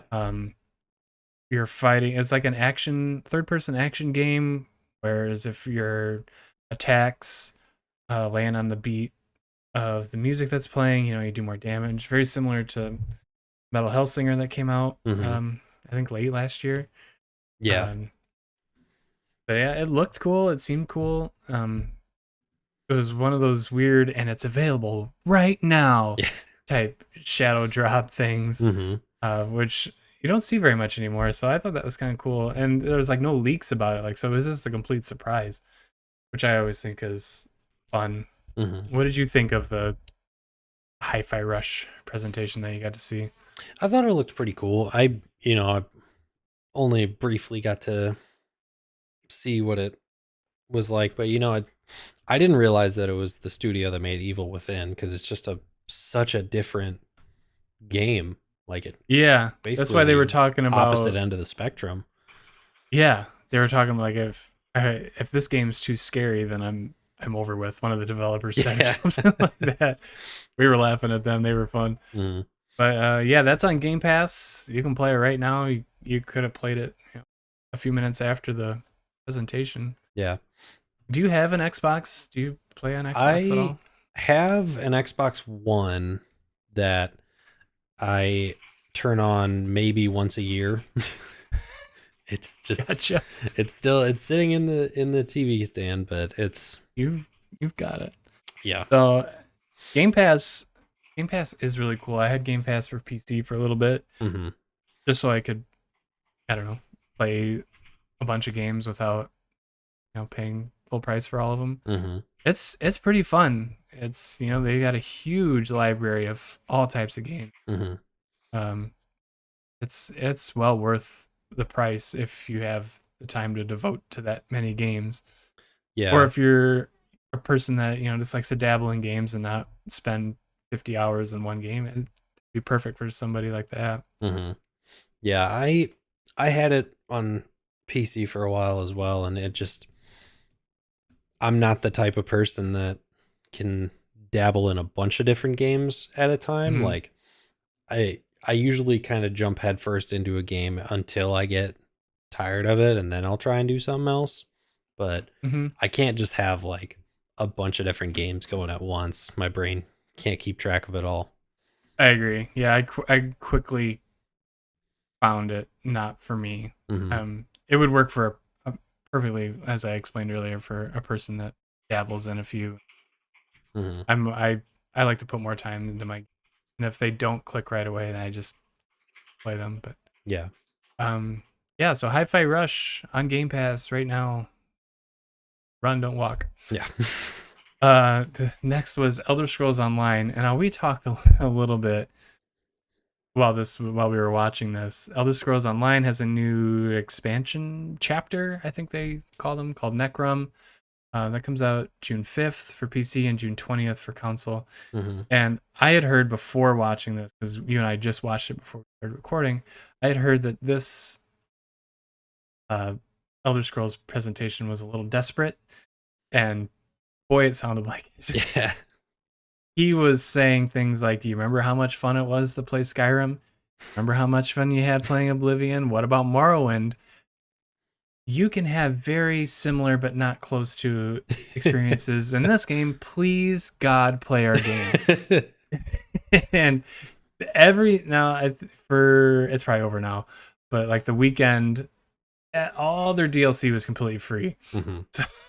You're fighting. It's like an third person action game. Whereas if your attacks land on the beat of the music that's playing, you do more damage. Very similar to Metal Hellsinger that came out, I think late last year. Yeah. But yeah, it looked cool. It seemed cool. It was one of those weird, and it's available right now type shadow drop things, which you don't see very much anymore. So I thought that was kind of cool. And there was like no leaks about it. Like, so it was just a complete surprise, which I always think is fun. What did you think of the Hi-Fi Rush presentation that you got to see? I thought it looked pretty cool. I only briefly got to see what it was like, but I didn't realize that it was the studio that made Evil Within, because it's just such a different game. Like it, that's why they were talking about opposite end of the spectrum. Yeah, they were talking like if this game's too scary, then I'm over with. One of the developers said or something like that. We were laughing at them; they were fun. But that's on Game Pass. You can play it right now. You could have played it a few minutes after the presentation. Yeah. Do you have an Xbox? Do you play on Xbox at all? I have an Xbox One that I turn on maybe once a year. It's just gotcha. It's sitting in the TV stand, but it's you've got it. Yeah. So Game Pass is really cool. I had Game Pass for PC for a little bit, just so I could, I don't know, play a bunch of games without paying full price for all of them. It's pretty fun. It's they got a huge library of all types of games. It's well worth the price if you have the time to devote to that many games. Yeah. Or if you're a person that just likes to dabble in games and not spend 50 hours in one game, it'd be perfect for somebody like that. Yeah, I had it on PC for a while as well, and I'm not the type of person that can dabble in a bunch of different games at a time. Like I usually kind of jump headfirst into a game until I get tired of it, and then I'll try and do something else. But I can't just have like a bunch of different games going at once. My brain can't keep track of it all. I agree. Yeah, I quickly found it not for me. It would work for perfectly, as I explained earlier, for a person that dabbles in a few. I like to put more time into my, and if they don't click right away, then I just play them. But so Hi-Fi Rush on Game Pass right now. Run, don't walk. Yeah. The next was Elder Scrolls Online, and we talked a little bit while we were watching this, Elder Scrolls Online has a new expansion chapter, I think they call them, called Necrom. That comes out June 5th for PC and June 20th for console. Mm-hmm. And I had heard before watching this, because you and I just watched it before we started recording, I had heard that this Elder Scrolls presentation was a little desperate, and boy, it sounded like it. Yeah. He was saying things like, do you remember how much fun it was to play Skyrim? Remember how much fun you had playing Oblivion? What about Morrowind? You can have very similar but not close to experiences in this game. Please, God, play our game. And it's probably over now, but like the weekend, all their DLC was completely free. Mm-hmm.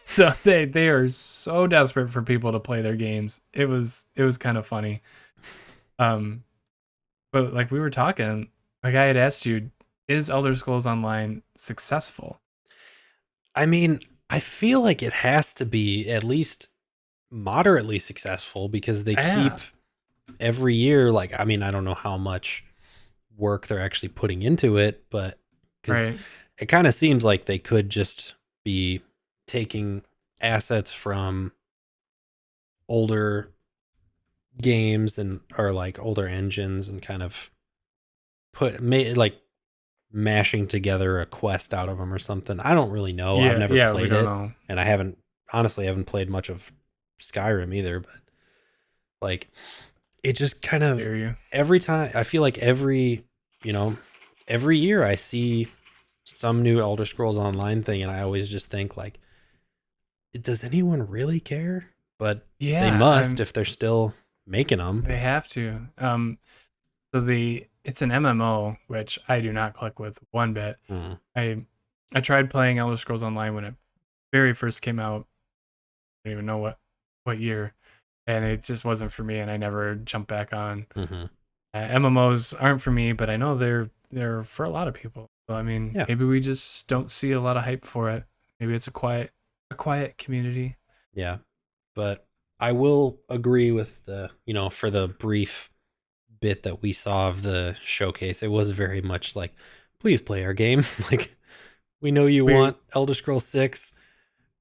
So they are so desperate for people to play their games. It was kind of funny. But like we were talking, like I had asked you, is Elder Scrolls Online successful? I mean, I feel like it has to be at least moderately successful, because they keep every year, like, I mean, I don't know how much work they're actually putting into it, but because it kind of seems like they could just be taking assets from older games or like older engines and kind of like mashing together a quest out of them or something. I don't really know. I've never played it, and I haven't played much of Skyrim either, but like it just kind of every time, I feel like every year I see some new Elder Scrolls Online thing, and I always just think like, does anyone really care? But they must, if they're still making them. They have to. So it's an MMO, which I do not click with one bit. I tried playing Elder Scrolls Online when it very first came out. I don't even know what year, and it just wasn't for me, and I never jumped back on. MMOs aren't for me, but I know they're for a lot of people. So I mean, maybe we just don't see a lot of hype for it. Maybe it's a quiet community. Yeah, but I will agree with for the brief bit that we saw of the showcase, it was very much like, please play our game. Like, we know you want Elder Scrolls 6.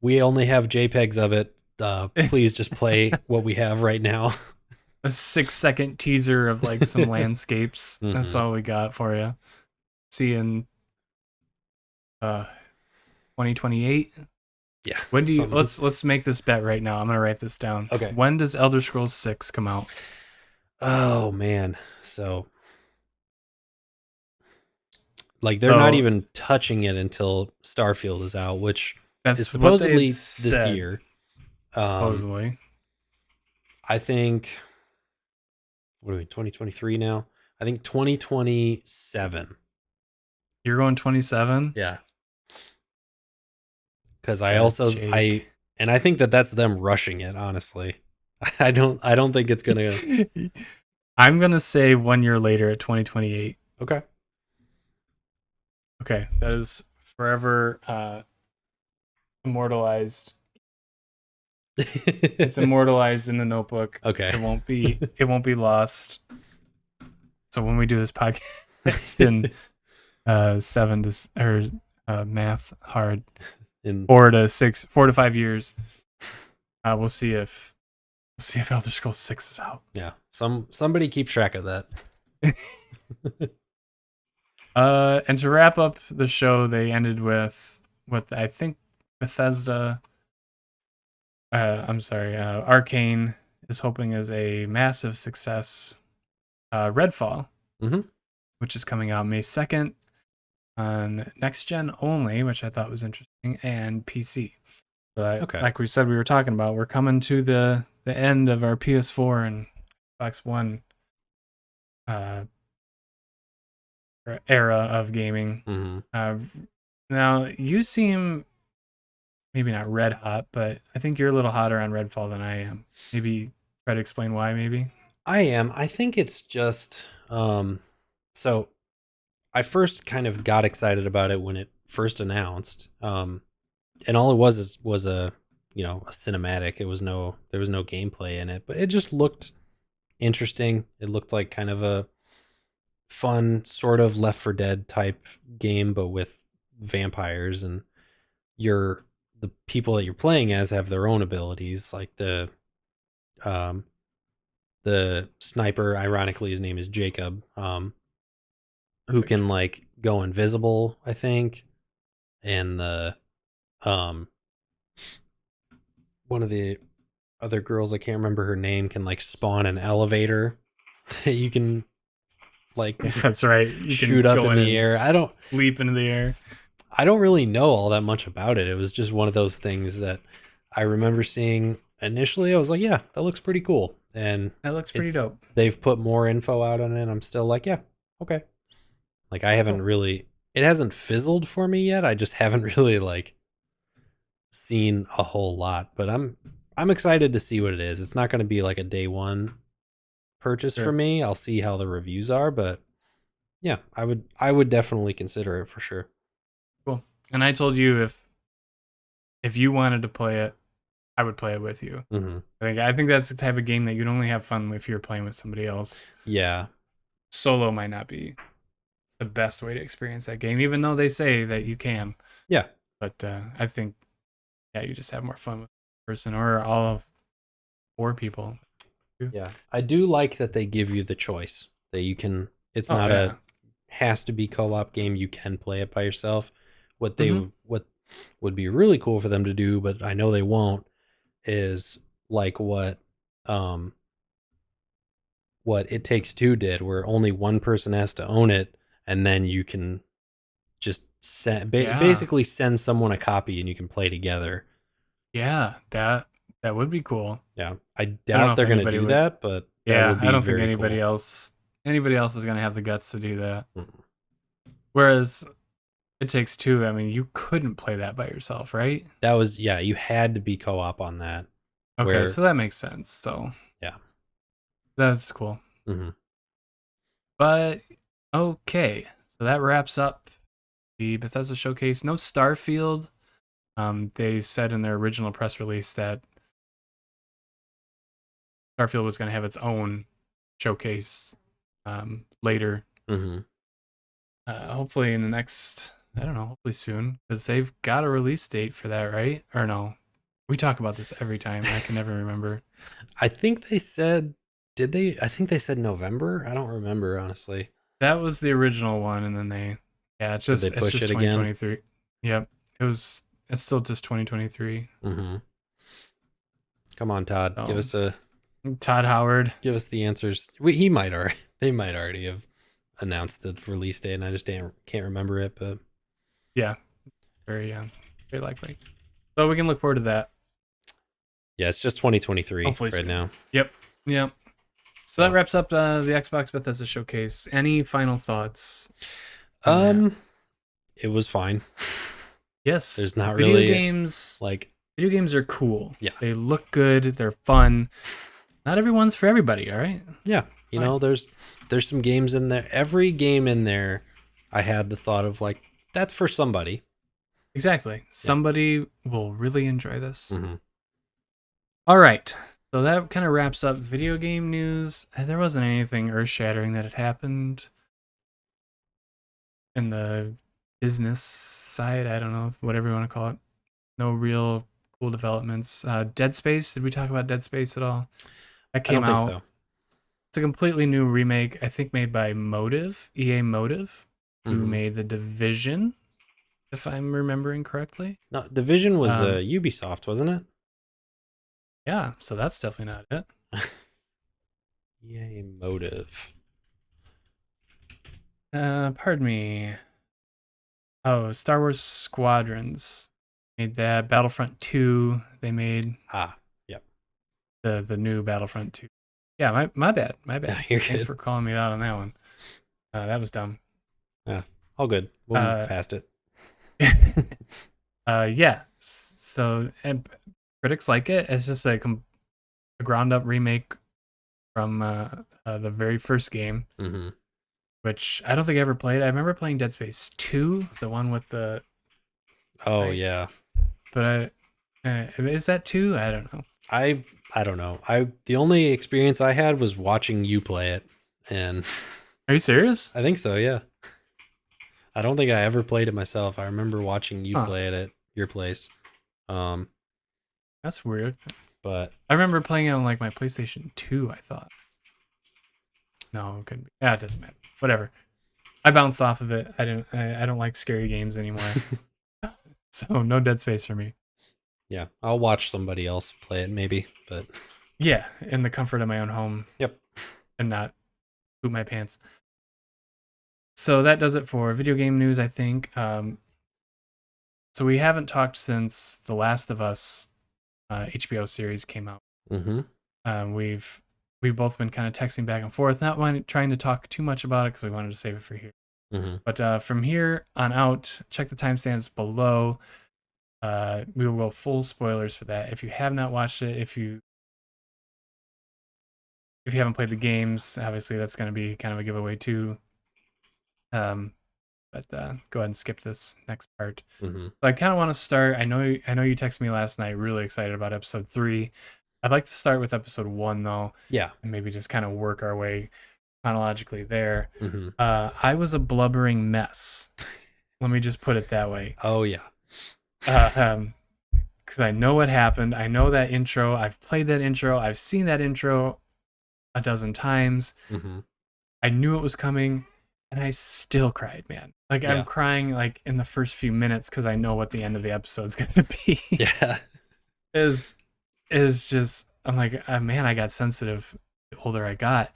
We only have JPEGs of it. Please just play what we have right now. A 6-second teaser of like some landscapes. That's all we got for you. See you in 2028. Yeah. When do you let's make this bet right now. I'm gonna write this down. Okay. When does Elder Scrolls 6 come out? Oh man. So like they're not even touching it until Starfield is out, which is supposedly this year. Supposedly. I think, what are we, 2023 now? I think 2027. You're going 27? Yeah. Because I think that's them rushing it, honestly. I don't think it's gonna. I'm gonna say 1 year later at 2028. Okay. Okay, that is forever immortalized. It's immortalized in the notebook. Okay. It won't be lost. So when we do this podcast in 7 to math hard in 4 to 5 years, we'll see if Elder Scrolls 6 is out. Yeah. Somebody keep track of that. And to wrap up the show, they ended with what I think Bethesda, Arcane is hoping is a massive success. Redfall, which is coming out May 2nd on next gen only, which I thought was interesting, and PC. But like we said, we were talking about, we're coming to the end of our PS4 and Xbox One era of gaming. Now you seem maybe not red hot, but I think you're a little hotter on Redfall than I am. Maybe try to explain why. Maybe I am. I think it's just so I first kind of got excited about it when it first announced, and all it was a cinematic. There was no gameplay in it, but it just looked interesting. It looked like kind of fun sort of Left 4 Dead type game, but with vampires, and the people that you're playing as have their own abilities. Like um the sniper, ironically, his name is Jacob, who Perfect. can like go invisible, I think, and the um one of the other girls, I can't remember her name, can like spawn an elevator that you can like Yeah, that's right. You can shoot up go in in the and air. leap into the air. I don't really know all that much about it. It was just one of those things that I remember seeing initially. I was like, yeah, that looks pretty cool. And That looks pretty it's dope. they've put more info out on it. I'm still like, yeah, okay. Like I haven't Cool. really, it hasn't fizzled for me yet. I just haven't really like seen a whole lot, but I'm excited to see what it is. It's not going to be like a day one purchase for Sure. me. I'll see how the reviews are, but yeah, I would definitely consider it for sure. Cool. And I told you if you wanted to play it, I would play it with you. Mm-hmm. I think that's the type of game that you'd only have fun if you're playing with somebody else. Yeah. Solo might not be the best way to experience that game, even though they say that you can. Yeah. But I think, yeah, you just have more fun with a person or all of 4 people. Yeah. I do like that they give you the choice that you can, it's Oh not yeah. a has to be co-op game. You can play it by yourself. Mm-hmm. What would be really cool for them to do, but I know they won't, is like um what It Takes Two did, where only one person has to own it, and then you can just Yeah. basically send someone a copy and you can play together. Yeah. That would be cool. Yeah, I I don't know doubt if they're going to anybody do would. that, but that Yeah, would I be don't think very cool. anybody else is gonna have the guts to do that. Mm. Whereas It Takes Two, I mean, you couldn't play that by yourself, right? That was, yeah, you had to be co-op on that. Okay, Where so that makes sense. So yeah, that's cool. mm-hmm. But okay, so that wraps up the Bethesda showcase. No Starfield. They said in their original press release that Starfield was going to have its own showcase later. Mm-hmm. Hopefully in the next, I don't know, hopefully soon, because they've got a release date for that, right? Or no? We talk about this every time. I can never remember. I think they said, did they? I think they said November. I don't remember honestly. That was the original one, and then yeah, Did they it's push just it again? 2023. Yep, it's still just 2023. Mm-hmm. Come on, Todd, So Todd Howard. give us the answers. He might already. They might already have announced the release date, and I just can't remember it. But Yeah, very likely. So we can look forward to that. yeah, it's just 2023 Hopefully right soon. now. Yep. So that wraps up the Xbox Bethesda showcase. Any final thoughts? It was fine. Yes. There's not video really games. like, Video games are cool. yeah, They look good. They're fun. Not everyone's for everybody. All right. yeah. You know, there's some games in there. Every game in there, I had the thought of like, that's for somebody. Exactly. Somebody will really enjoy this. Mm-hmm. All right. So that kind of wraps up video game news. There wasn't anything earth shattering that had happened in the business side. I don't know, whatever you want to call it. No real cool developments. Dead Space. Did we talk about Dead Space at all? That I don't came think out. so. It's a completely new remake, I think, made by Motive, EA Motive, who Mm-hmm. made The Division, if I'm remembering correctly. No, Division was Ubisoft, wasn't it? Yeah, so that's definitely not it. EA Motive. Pardon me. Oh, Star Wars Squadrons made that. Battlefront 2, they made Yep. the new Battlefront 2. Yeah, my bad. My bad. No, you're Thanks good. for calling me out on that one. That was dumb. Yeah, all good. We'll move past it. Yeah. So and critics like it. It's just like a ground up remake from the very first game, Mm-hmm. which I don't think I ever played. I remember playing Dead Space 2, the one with the. Oh Right. yeah. But is that 2? I don't know. I don't know. The only experience I had was watching you play it, and Are you serious? I think so, yeah. I don't think I ever played it myself. I remember watching you play it at your place. That's weird. But I remember playing it on like my PlayStation 2, I thought. No, it couldn't be. Yeah, it doesn't matter. Whatever. I bounced off of it. I don't like scary games anymore. So no Dead Space for me. yeah, I'll watch somebody else play it maybe, but yeah, in the comfort of my own home. Yep. And not poop my pants. So that does it for video game news, I think. So we haven't talked since The Last of Us HBO series came out. We've both been kind of texting back and forth, not trying to talk too much about it because we wanted to save it for here. But from here on out, check the timestamps below. We will go full spoilers for that. If you have not watched it, if you haven't played the games, obviously that's going to be kind of a giveaway too. But go ahead and skip this next part. So I kind of want to start. I know you texted me last night, really excited about episode 3. I'd like to start with episode 1 though. Yeah. And maybe just kind of work our way chronologically there. I was a blubbering mess. Let me just put it that way. Oh yeah. Because I know what happened. I know that intro. I've played that intro. I've seen that intro a dozen times. I knew it was coming, and I still cried, man. Like I'm crying like in the first few minutes because I know what the end of the episode's gonna be. Yeah. is just I'm like, man, I got sensitive the older I got.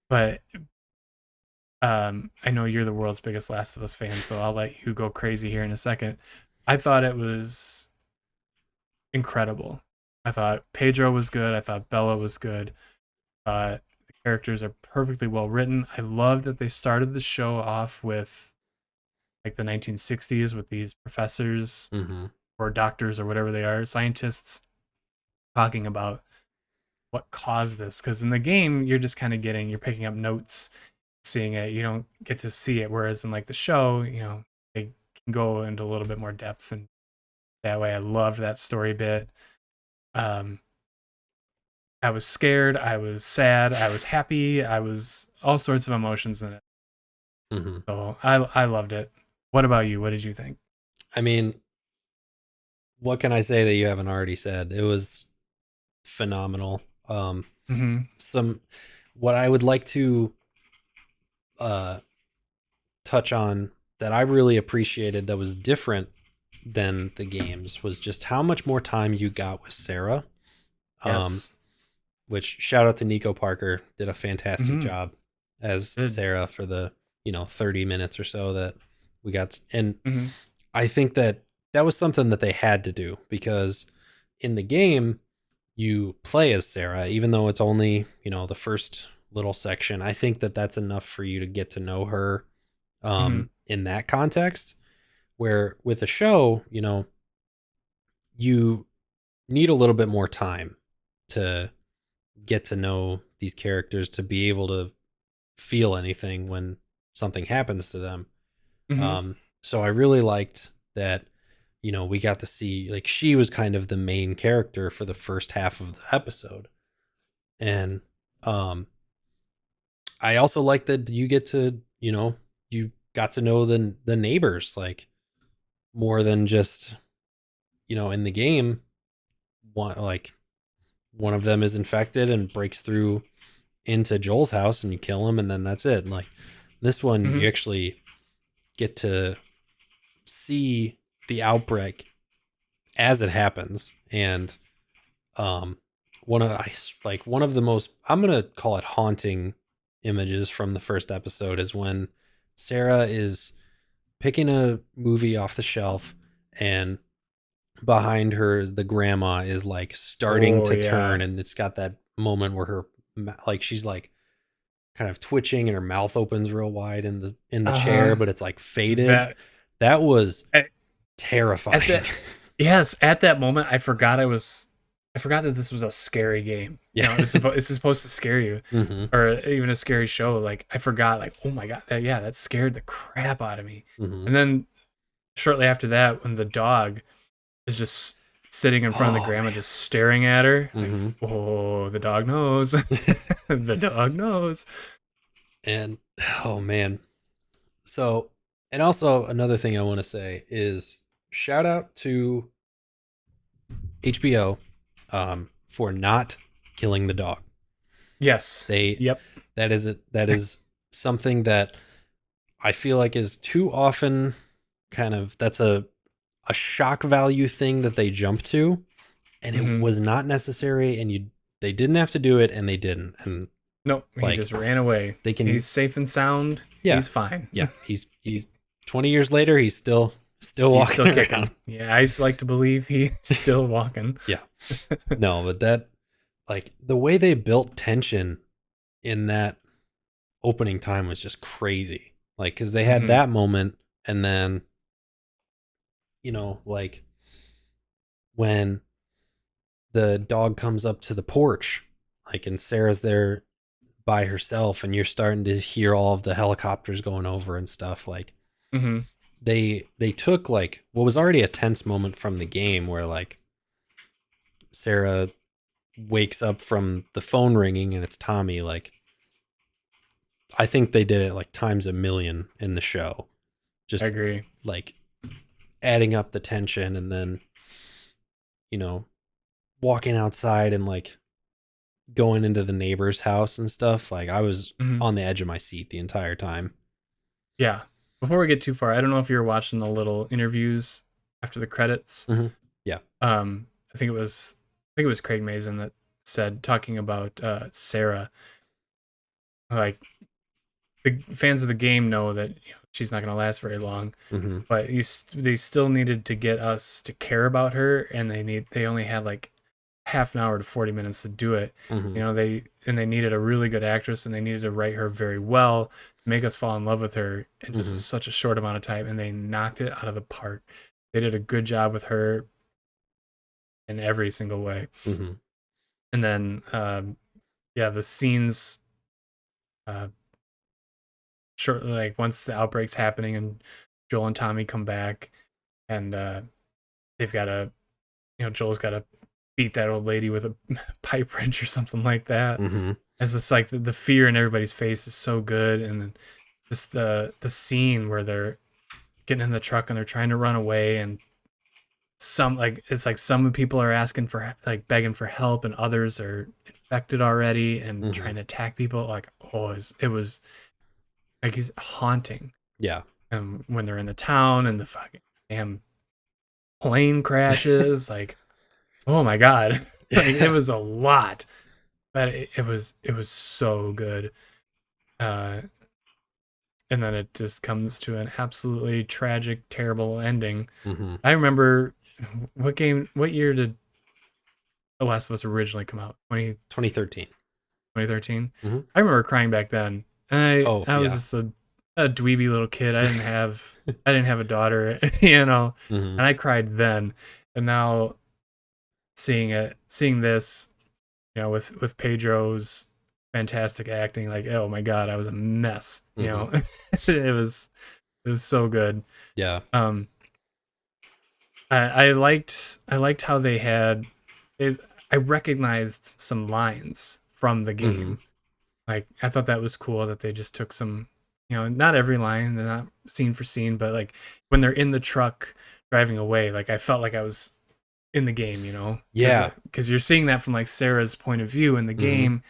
But I know you're the world's biggest Last of Us fan, so I'll let you go crazy here in a second. I thought it was incredible. I thought Pedro was good. I thought Bella was good. The characters are perfectly well written. I love that they started the show off with like the 1960s with these professors or doctors or whatever they are, scientists, talking about what caused this. Because in the game, you're just kind of you're picking up notes, seeing it. You don't get to see it. Whereas in like the show, they can go into a little bit more depth, and that way I loved that story bit. I was scared, I was sad, I was happy, I was all sorts of emotions in it. So I loved it. What about you? What did you think? I mean, what can I say that you haven't already said? It was phenomenal. What I would like to touch on that I really appreciated that was different than the games was just how much more time you got with Sarah. Yes. Which shout out to Nico Parker, did a fantastic job as Sarah for the 30 minutes or so that we got. And I think that was something that they had to do, because in the game you play as Sarah, even though it's only the first little section. I think that that's enough for you to get to know her in that context, where with a show you need a little bit more time to get to know these characters, to be able to feel anything when something happens to them. So I really liked that we got to see, like, she was kind of the main character for the first half of the episode. And I also like that you get to you got to know the neighbors, like, more than just in the game. One of them is infected and breaks through into Joel's house, and you kill him, and then that's it. And like this one, you actually get to see the outbreak as it happens. And one of the most, I'm gonna call it, haunting images from the first episode is when Sarah is picking a movie off the shelf, and behind her the grandma is like starting to turn, and it's got that moment where her she's like kind of twitching and her mouth opens real wide in the chair, but it's like faded. That was terrifying. Yes, at that moment I forgot that this was a scary game. It's supposed to scare you, or even a scary show. Like, I forgot, like, oh my god, that scared the crap out of me. And then shortly after that, when the dog is just sitting in front of the grandma, just staring at her. Like, oh, the dog knows. The dog knows. And oh man. So, and also another thing I want to say is shout out to HBO for not killing the dog. Yes. They Yep. that is something that I feel like is too often kind of that's a shock value thing that they jump to, and it Mm-hmm. was not necessary, and they didn't have to do it, and they didn't. And Nope. He like just ran away. they can He's safe and sound. yeah, He's fine. yeah, he's 20 years later, he's still He's still walking kicking. around. Yeah, I used to like to believe he's still walking. Yeah. No, but that like the way they built tension in that opening time was just crazy. Like cuz they had Mm-hmm. that moment, and then like when the dog comes up to the porch, like, and Sarah's there by herself, and you're starting to hear all of the helicopters going over and stuff. Like Mm-hmm. they took like what was already a tense moment from the game, where like Sarah wakes up from the phone ringing and it's Tommy. Like I think they did it like times a million in the show, I just agree. like adding up the tension, and then you know walking outside and like going into the neighbor's house and stuff. Like I was Mm-hmm. on the edge of my seat the entire time. Yeah. Before we get too far, I don't know if you were watching the little interviews after the credits. Mm-hmm. Yeah. I think it was Craig Mazin that said, talking about Sarah, like the fans of the game know that she's not going to last very long, Mm-hmm. but they still needed to get us to care about her, and they only had like half an hour to 40 minutes to do it. Mm-hmm. They needed a really good actress, and they needed to write her very well to make us fall in love with her in just Mm-hmm. such a short amount of time, and they knocked it out of the park. They did a good job with her in every single way. Mm-hmm. And then yeah, the scenes uh shortly, like once the outbreak's happening and Joel and Tommy come back, and they've got to Joel's got to beat that old lady with a pipe wrench or something like that. Mm-hmm. It's just like the fear in everybody's face is so good. And then just the scene where they're getting in the truck and they're trying to run away, and it's like some people are asking for, like, begging for help, and others are infected already and Mm-hmm. trying to attack people. Like, oh, it was like, he's haunting. Yeah. And when they're in the town and the fucking damn plane crashes, like, oh my god. Like, it was a lot, but it was so good. And then it just comes to an absolutely tragic, terrible ending. Mm-hmm. I remember, what year did The Last of Us originally come out? 2013. 2013. Mm-hmm. I remember crying back then. And I was yeah. just a dweeby little kid. I didn't have a daughter, Mm-hmm. and I cried then. And now seeing this, with Pedro's fantastic acting, like, oh my god, I was a mess. Mm-hmm. It was so good. Yeah. I liked how they had it. I recognized some lines from the game. Mm-hmm. Like, I thought that was cool that they just took some, not every line, they're not scene for scene, but like when they're in the truck driving away, like I felt like I was in the game, Yeah. because you're seeing that from like Sarah's point of view in the Mm-hmm. game,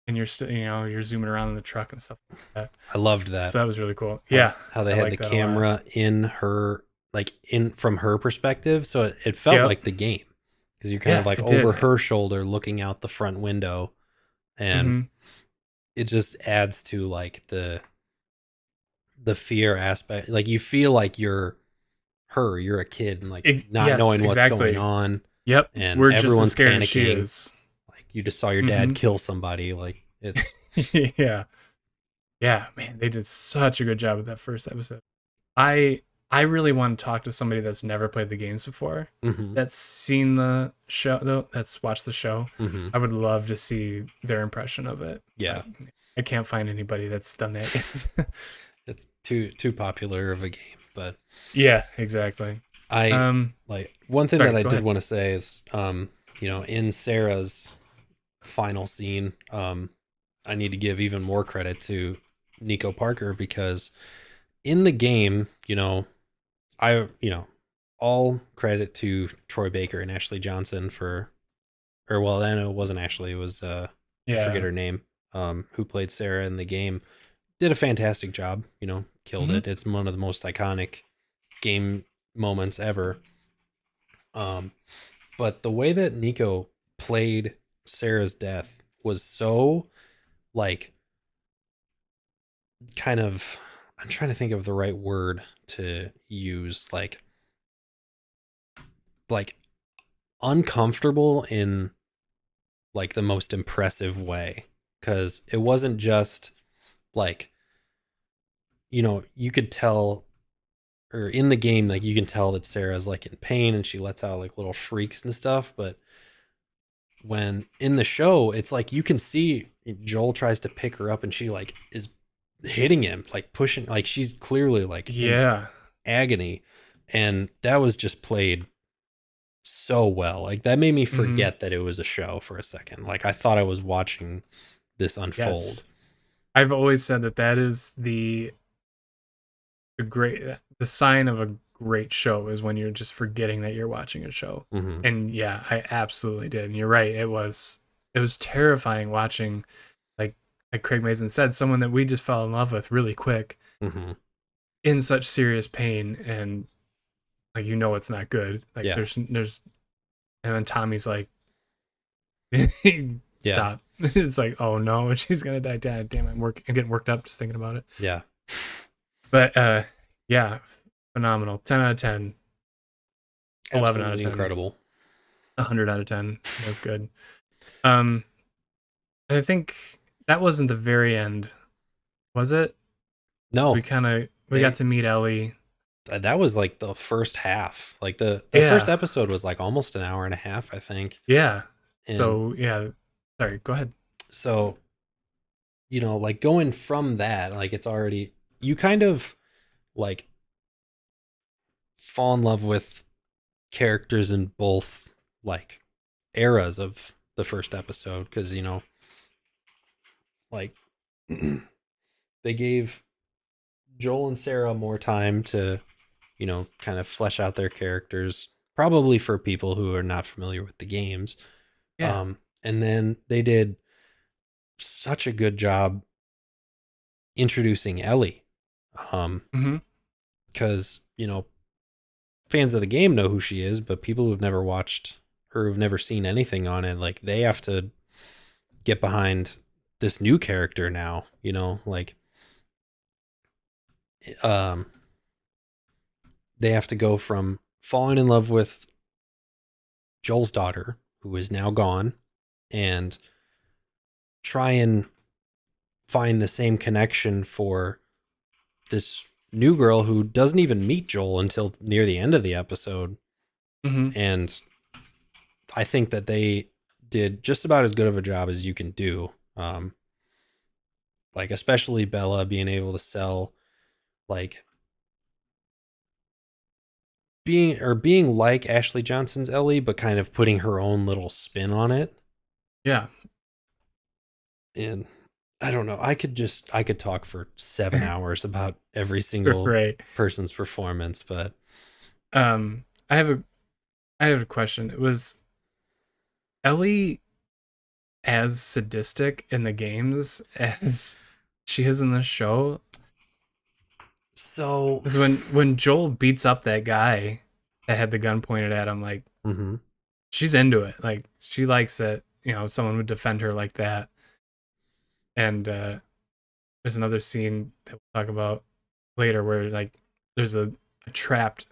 and you're still, you're zooming around in the truck and stuff like that. I loved that. So that was really cool. Yeah. How they I had liked the that a lot. camera in her, like in from her perspective, so it felt Yep. like the game, because you're kind of like it did. over her shoulder looking out the front window, and Mhm. it just adds to like the fear aspect. Like you feel like you're a kid, and like not Yes, knowing what's exactly. going on. Yep. And We're just as everyone's scared as she panicking. is. Like you just saw your dad Mhm. kill somebody. Like it's Yeah. Yeah, man, they did such a good job with that first episode. I really want to talk to somebody that's never played the games before, Mhm. that's seen the show, though, that's watched the show. Mhm. I would love to see their impression of it. Yeah. But I can't find anybody that's done that yet. It's too popular of a game. But Yeah, exactly. I like one thing sorry, that I go did ahead. want to say is in Sarah's final scene, I need to give even more credit to Nico Parker, because in the game, all credit to Troy Baker and Ashley Johnson for, or well, I know it wasn't Ashley, it was I forget Yeah. her name, who played Sarah in the game. Did a fantastic job, killed Hmm. it. It's one of the most iconic game moments ever. Um, but the way that Nico played Sarah's death was so like kind of, I'm trying to think of the right word to use, like uncomfortable in like the most impressive way, because it wasn't just like, you could tell, or in the game, like you can tell that Sarah's like in pain and she lets out like little shrieks and stuff. But when in the show, it's like you can see Joel tries to pick her up and she like is hitting him, like pushing, like she's clearly like in Yeah. agony. And that was just played so well. Like that made me Hmm. forget that it was a show for a second. Like I thought I was watching this unfold. Yes. I've always said that that is the great the sign of a great show is when you're just forgetting that you're watching a show. Mm-hmm. And yeah, I absolutely did. And you're right. It was terrifying watching, like Craig Mazin said, someone that we just fell in love with really quick Mm-hmm. in such serious pain, and like it's not good. Like Yeah. there's and then Tommy's like Yeah. stop. It's like, oh no, she's gonna die. Damn, I'm getting worked up just thinking about it. Yeah. But yeah, phenomenal. 10 out of 10, 11 out of Absolutely 10, incredible. 100 out of 10. That was good. Um and I think that wasn't the very end, was it? No, We got they to meet Ellie. that was like the first half. Like the first Yeah. episode was like almost an hour and a half, I think. Yeah. And So, yeah. Sorry, go ahead. so, like going from that, like it's already, you kind of like fall in love with characters in both like eras of the first episode, because like they gave Joel and Sarah more time to, kind of flesh out their characters, probably for people who are not familiar with the games. Yeah. And then they did such a good job introducing Ellie. Mhm. Because, fans of the game know who she is, but people who've never watched or who've never seen anything on it, like they have to get behind this new character now, like um they have to go from falling in love with Joel's daughter, who is now gone, and try and find the same connection for this new girl who doesn't even meet Joel until near the end of the episode. Mhm. And I think that they did just about as good of a job as you can do. Like especially Bella being able to sell, like being like Ashley Johnson's Ellie, but kind of putting her own little spin on it. Yeah. And I don't know. I could talk for 7 hours about every single Right. person's performance, but Um I have a question. Was Ellie as sadistic in the games as she is in the show? so Because when Joel beats up that guy that had the gun pointed at him, like mhm. she's into it. Like she likes that, someone would defend her like that. And there's another scene that we'll talk about later where like there's a trapped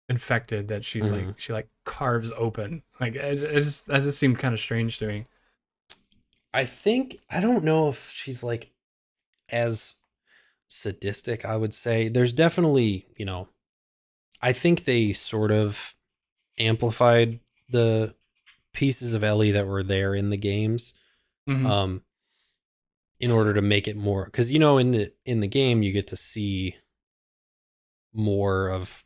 infected that she's like Mhm. she like carves open. Like it just seemed kind of strange to me. I don't know if she's like as sadistic, I would say. There's definitely, I think they sort of amplified the pieces of Ellie that were there in the games, Hmm. um, in order to make it more, because in the game you get to see more of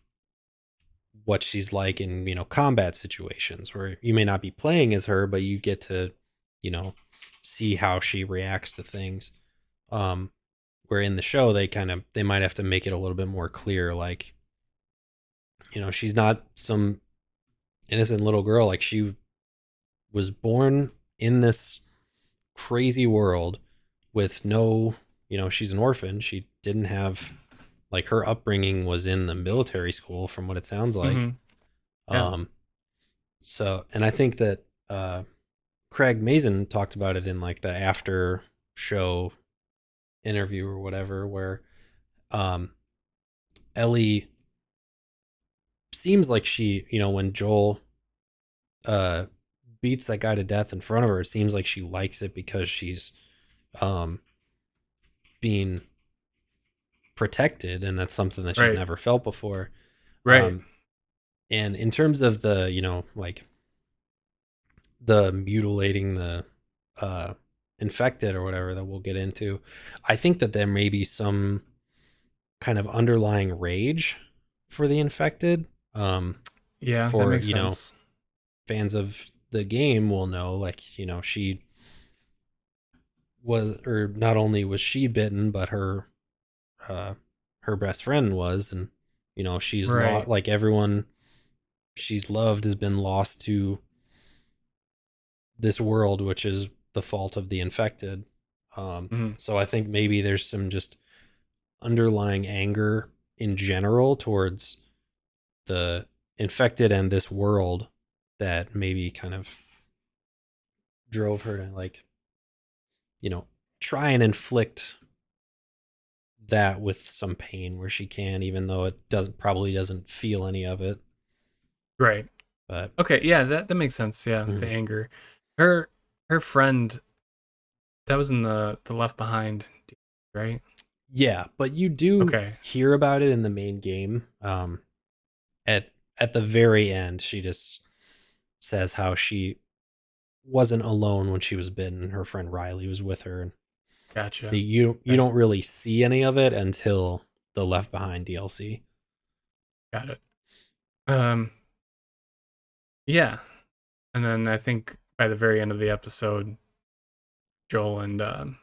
what she's like in combat situations where you may not be playing as her, but you get to you know see how she reacts to things. Um, where in the show they might have to make it a little bit more clear, like, she's not some innocent little girl. Like, she was born in this crazy world with no, she's an orphan. She didn't have, like, her upbringing was in the military school from what it sounds like. Yeah. So, and I think that Craig Mazin talked about it in like the after show interview or whatever, where Ellie seems like she, when Joel beats that guy to death in front of her, it seems like she likes it because she's being protected, and that's something that she's Right. never felt before. Right. And in terms of the, like the mutilating the infected or whatever that we'll get into, I think that there may be some kind of underlying rage for the infected. Yeah, that For, makes sense. fans of the game will know, like, she was, or not only was she bitten, but her best friend was, and she's Right. like everyone she's loved has been lost to this world, which is the fault of the infected. Mhm. So I think maybe there's some just underlying anger in general towards the infected and this world that maybe kind of drove her to, like, try and inflict that with some pain where she can, even though it probably doesn't feel any of it. Right. But Okay, yeah, that makes sense. Yeah, the mhm. anger. Her her friend that was in the Left Behind, right? Yeah, but you do Okay, hear about it in the main game. At the very end, she just says how she wasn't alone when she was bitten. Her friend Riley was with her, and gotcha. you Okay, don't really see any of it until the Left Behind DLC. got it. Um, yeah, and then I think by the very end of the episode, Joel and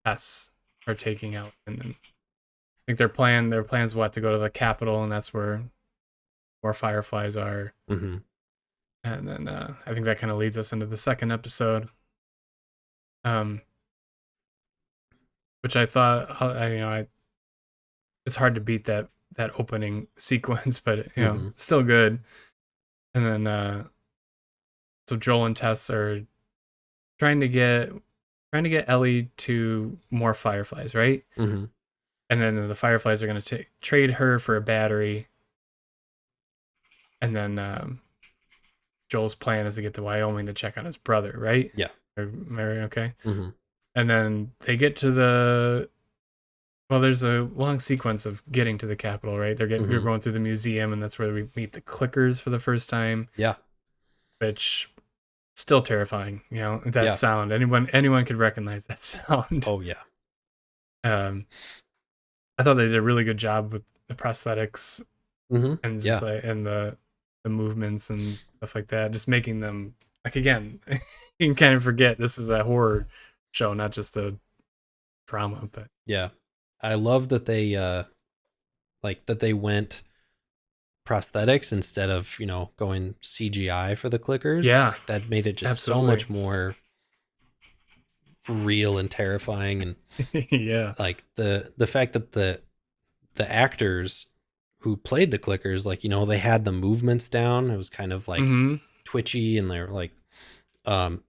Tess are taking out, and then I think their plans what to go to the capital, and that's where Fireflies are. Mm-hmm. And then I think that kind of leads us into the second episode, um, which I thought, it's hard to beat that opening sequence, but Mm-hmm. still good. And then so Joel and Tess are trying to get Ellie to more Fireflies, right? Mm-hmm. And then the Fireflies are going to trade her for a battery, and then Joel's plan is to get to Wyoming to check on his brother, right? Yeah. Am I okay? Mm-hmm. And then they get to there's a long sequence of getting to the Capitol, right? We're Mm-hmm. going through the museum, and that's where we meet the clickers for the first time, Yeah. which still terrifying. That Yeah. sound. Anyone could recognize that sound. Oh yeah. Um, I thought they did a really good job with the prosthetics Mm-hmm. and just Yeah. the movements and stuff like that. Just making them, like, again, you can kind of forget this is a horror show, not just a drama. But Yeah. I love that they that they went prosthetics instead of, going CGI for the clickers. yeah, Like, that made it just so absolutely. much more real and terrifying. And Yeah. like the fact that the actors who played the clickers, like, they had the movements down. It was kind of like Mm-hmm. twitchy, and they were like, um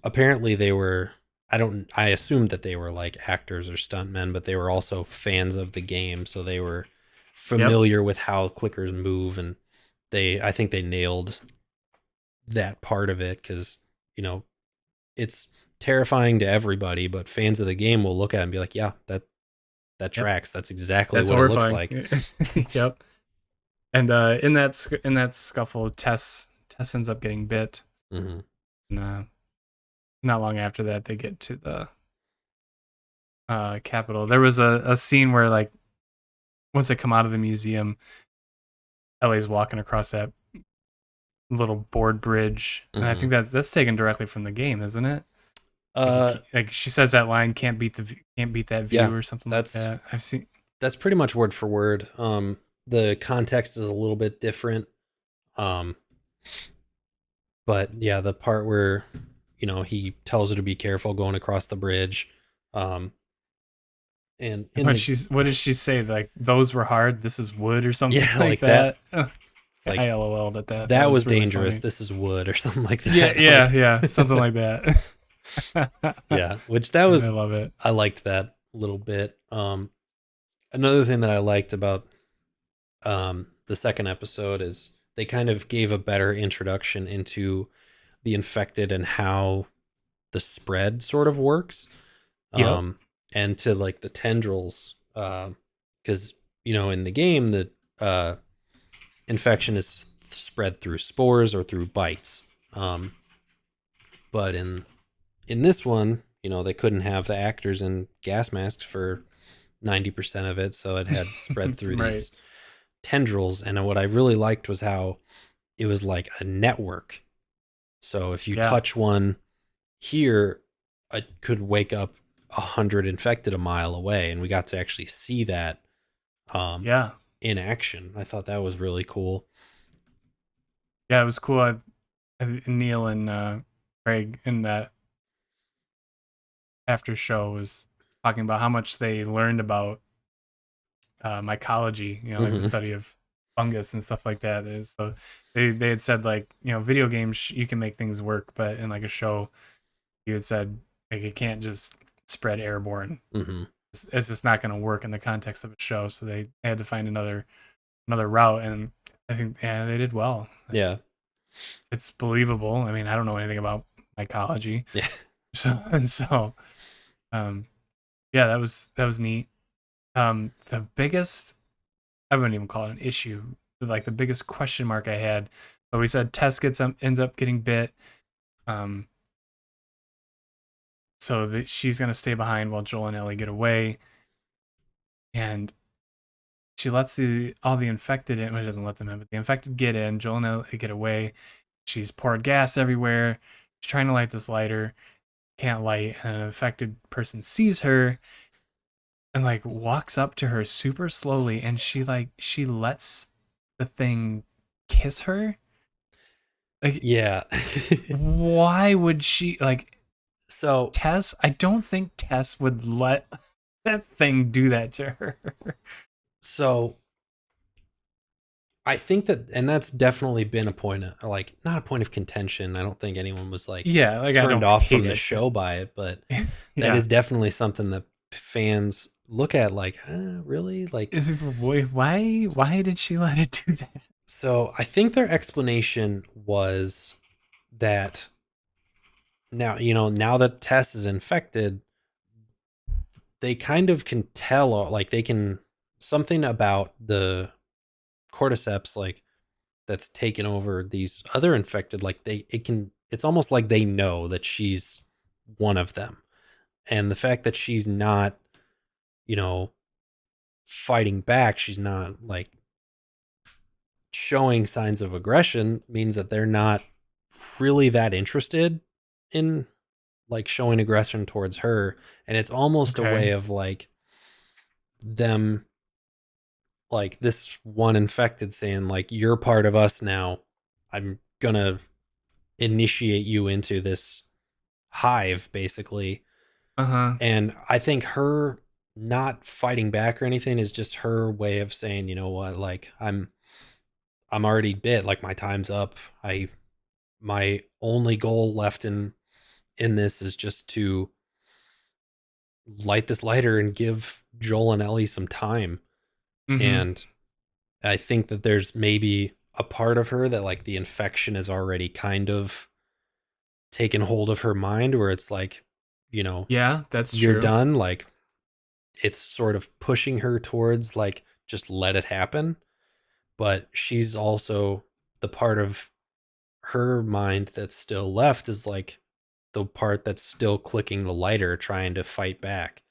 apparently they were, I assumed that they were like actors or stuntmen, but they were also fans of the game, so they were Yep. familiar with how clickers move. And I think they nailed that part of it, because, it's terrifying to everybody, but fans of the game will look at it and be like, yeah, that Yep. tracks. That's exactly That's what it looks horrifying. like. Yep. And in that scuffle, Tess ends up getting bit. Hmm. And not long after that, they get to the Capitol. There was a scene where, like, once they come out of the museum, Ellie's walking across that little board bridge, and I Hmm. think that's taken directly from the game, isn't it? Like she says that line, can't beat that view Yeah, or something like that's that. I've seen. that's pretty much word for word. The context is a little bit different. Um, but yeah, the part where he tells her to be careful going across the bridge. Um, and in the What does she say? Like those were hard. This is wood or something yeah, like like that, that. like I LOL'd at that. That that was was really dangerous. funny. This is wood or something like Yeah, that. yeah, Like yeah, something like that. yeah, which that I was love it. I liked that a little bit. Another thing that I liked about the second episode is they kind of gave a better introduction into the infected and how the spread sort of works. Yep. And to like the tendrils, because in the game the uh, infection is spread through spores or through bites. But in this one, they couldn't have the actors in gas masks for 90% of it, so it had to spread through Right. these tendrils. And what I really liked was how it was like a network. So if you Yeah. touch one here, it could wake up 100 infected a mile away, and we got to actually see that Yeah. in action. I thought that was really cool. Yeah. It was cool. Neil and Craig in that after show was talking about how much they learned about mycology, like the Hmm. study of fungus and stuff like that. So they had said like, video games you can make things work, but in like a show, you had said like it can't just spread airborne. Hmm. It's just not going to work in the context of a show. So they had to find another route, and I think they did well. Yeah. It's believable. I mean, I don't know anything about mycology, Yeah. so um, yeah, that was neat. The biggest, I wouldn't even call it an issue, but like the biggest question mark I had. So we said Tess ends up getting bit. Um, so that she's gonna stay behind while Joel and Ellie get away, and she lets all the infected in. Well, she doesn't let them in, but the infected get in. Joel and Ellie get away. She's poured gas everywhere. She's trying to light this lighter, can't light, and an infected person sees her and like walks up to her super slowly, and she lets the thing kiss her. Like, Yeah. why would she, like, So Tess? I don't think Tess would let that thing do that to her. so I think that, and that's definitely been a point of, like, not a point of contention. I don't think anyone was like Yeah, like I turned don't off hate from the it. show by it, but that Yeah. is definitely something that fans look at like, really? Like, Is it why did she let it do that? so I think their explanation was that now that Tess is infected, they kind of can tell, like, they can something about the cordyceps, like, that's taken over these other infected, like it's almost like they know that she's one of them. And the fact that she's not, you know, fighting back, she's not like showing signs of aggression, means that they're not really that interested in like showing aggression towards her. And it's almost a way Okay. of like them, like this one infected saying like, you're part of us now, I'm gonna initiate you into this hive basically. Uh-huh. And I think her not fighting back or anything is just her way of saying, you know what, like I'm already bit, like my time's up. My only goal left in this is just to light this lighter and give Joel and Ellie some time. Mm-hmm. And I think that there's maybe a part of her that like the infection is already kind of taken hold of her mind, where it's like, you know, Yeah, that's you're true. done. Like it's sort of pushing her towards like, just let it happen. But she's also, the part of her mind that's still left is like the part that's still clicking the lighter, trying to fight back.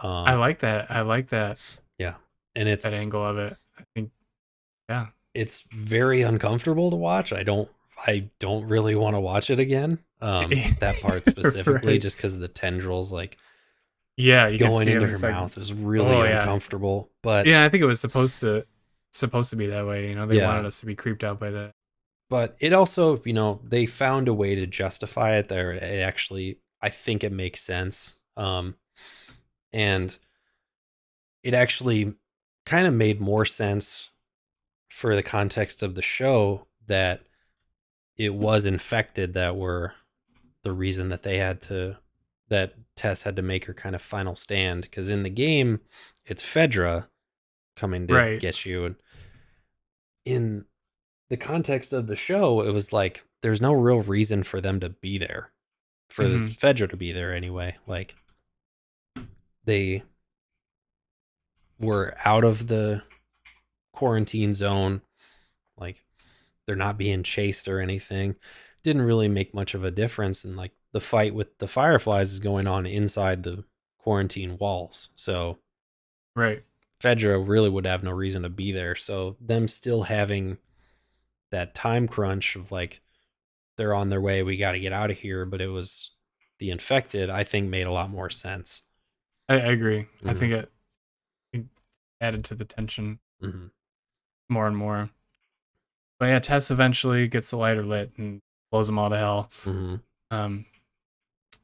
I Um, like that. I like yeah. And that angle of it. I think, yeah. it's very uncomfortable to watch. I don't I don't really want to watch it again. That part specifically, Right. just because the tendrils like Yeah, you could going see him into her just like, mouth was really oh yeah, uncomfortable. But yeah. I think it was supposed to be that way. You know, they yeah, wanted us to be creeped out by that. but it also, they found a way to justify it there. It actually, I think it makes sense. And it actually kind of made more sense for the context of the show that it was infected that were the reason that that Tess had to make her kind of final stand. Because in the game, it's Fedra coming to Right. get you. And in the context of the show, it was like there's no real reason for them to be there, for the Hmm. Fedra to be there anyway. Like they were out of the quarantine zone, like they're not being chased or anything. Didn't really make much of a difference. And like the fight with the Fireflies is going on inside the quarantine walls. So Right. Fedra really would have no reason to be there. So them still having that time crunch of like they're on their way, we got to get out of here, but it was the infected, I think made a lot more sense. I agree. I Mm-hmm. think it added to the tension Mm-hmm. more and more. But yeah, Tess eventually gets the lighter lit and blows them all to hell. Mm-hmm. Um,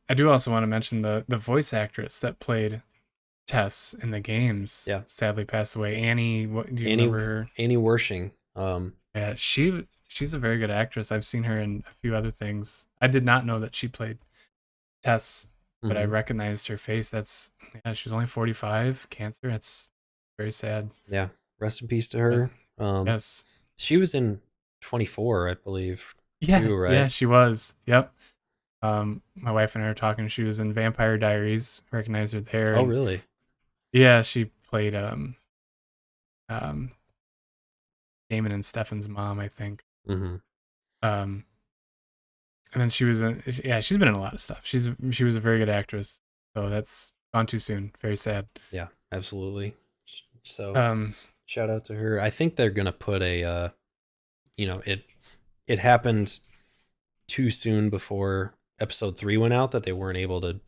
I do also want to mention the voice actress that played Tess in the games. Yeah. Sadly passed away. Annie, what do you Annie remember her? Annie Wershing. Yeah, she's a very good actress. I've seen her in a few other things. I did not know that she played Tess, but I Mm-hmm. recognized her face. That's yeah, she's only 45, cancer. It's very sad. Yeah. Rest in peace to But her. yes. She was in 24, I believe, Yeah, too, yeah, right? she was. Yep. My wife and I were talking. She was in Vampire Diaries. Recognized her there, Oh, and really? yeah, she played um Damon and Stefan's mom, I think. Mm-hmm. Um, and then she was in, yeah, she's been in a lot of stuff. She was a very good actress. So that's gone too soon. Very sad. Yeah, absolutely. So Um, shout out to her. I think they're gonna put a it happened too soon before episode 3 went out that they weren't able to do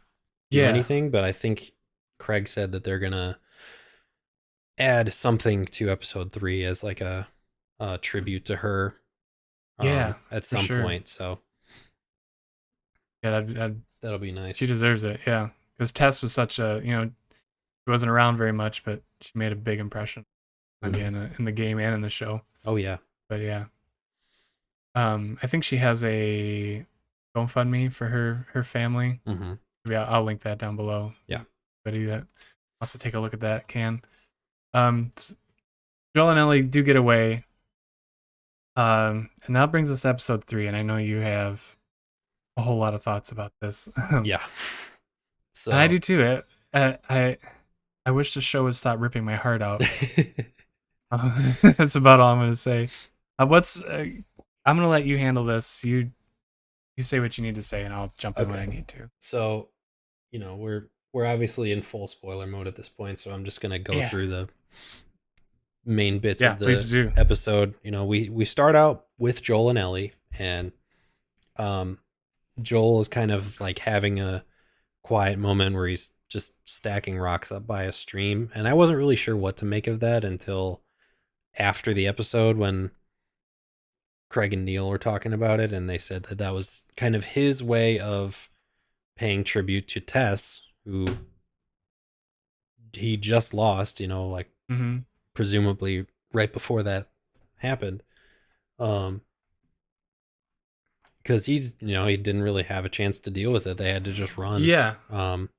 yeah, anything, but I think Craig said that they're gonna add something to episode 3 as like a tribute to her yeah, at for some sure. point. So Yeah, that that'll be she nice. deserves it. Yeah, because Tess was such a she wasn't around very much, but she made a big impression on you Hmm. in the game and in the show. Oh yeah. But yeah, I think she has a GoFundMe for her family. Hmm. Maybe I'll link that down below. Yeah. Anybody that wants to take a look at that can. Joel and Ellie do get away. And that brings us to episode 3, and I know you have a whole lot of thoughts about this. And Yeah. I So do too. I wish the show would stop ripping my heart out. That's about all I'm gonna say. I'm gonna let you handle this. You say what you need to say, and I'll jump in when okay. I need to. So, we're obviously in full spoiler mode at this point, so I'm just gonna go Yeah, through the main bits yeah. of the Please do. episode. We start out with Joel and Ellie, and um, Joel is kind of like having a quiet moment where he's just stacking rocks up by a stream, and I wasn't really sure what to make of that until after the episode when Craig and Neil were talking about it, and they said that that was kind of his way of paying tribute to Tess, who he just lost, like Mm-hmm. presumably right before that happened. Um, because he didn't really have a chance to deal with it. They had to just run. Yeah, Um,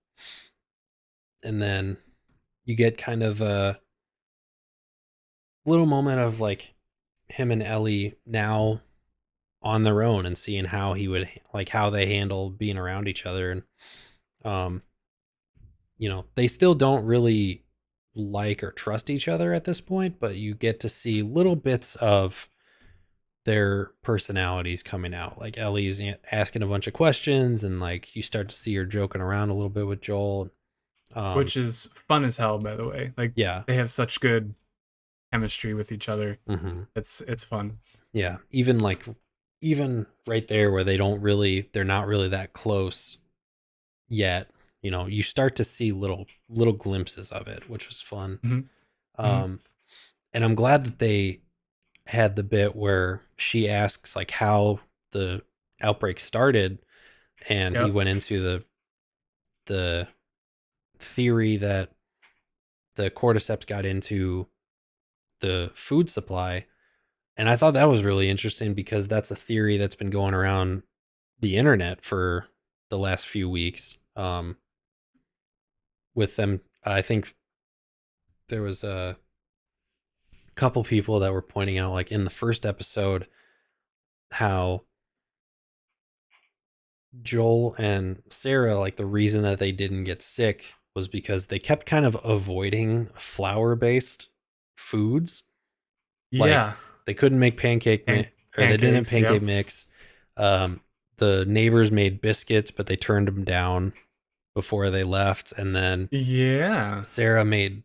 and then you get kind of a little moment of like him and Ellie now on their own and seeing how he would like how they handle being around each other. And um they still don't really like or trust each other at this point, but you get to see little bits of their personalities coming out. Like Ellie's asking a bunch of questions, and like you start to see her joking around a little bit with Joel. um which is fun as hell, by the way. Like yeah. they have such good chemistry with each other. Hmm. It's fun. Yeah, even like even right there where they're not really that close yet, you start to see little glimpses of it, which was fun. Mhm. Mhm. Um, and I'm glad that they had the bit where she asks like how the outbreak started, and he Yep. went into the theory that the cordyceps got into the food supply. And I thought that was really interesting because that's a theory that's been going around the internet for the last few weeks. With them, I think there was a couple people that were pointing out, like in the first episode, how Joel and Sarah, like the reason that they didn't get sick was because they kept kind of avoiding flour based foods. Like Yeah. they couldn't make pancake Pan- mix, or they didn't have Pancakes. pancake Yep. mix. Um, the neighbors made biscuits, but they turned them down before they left. And then Yeah. Sarah made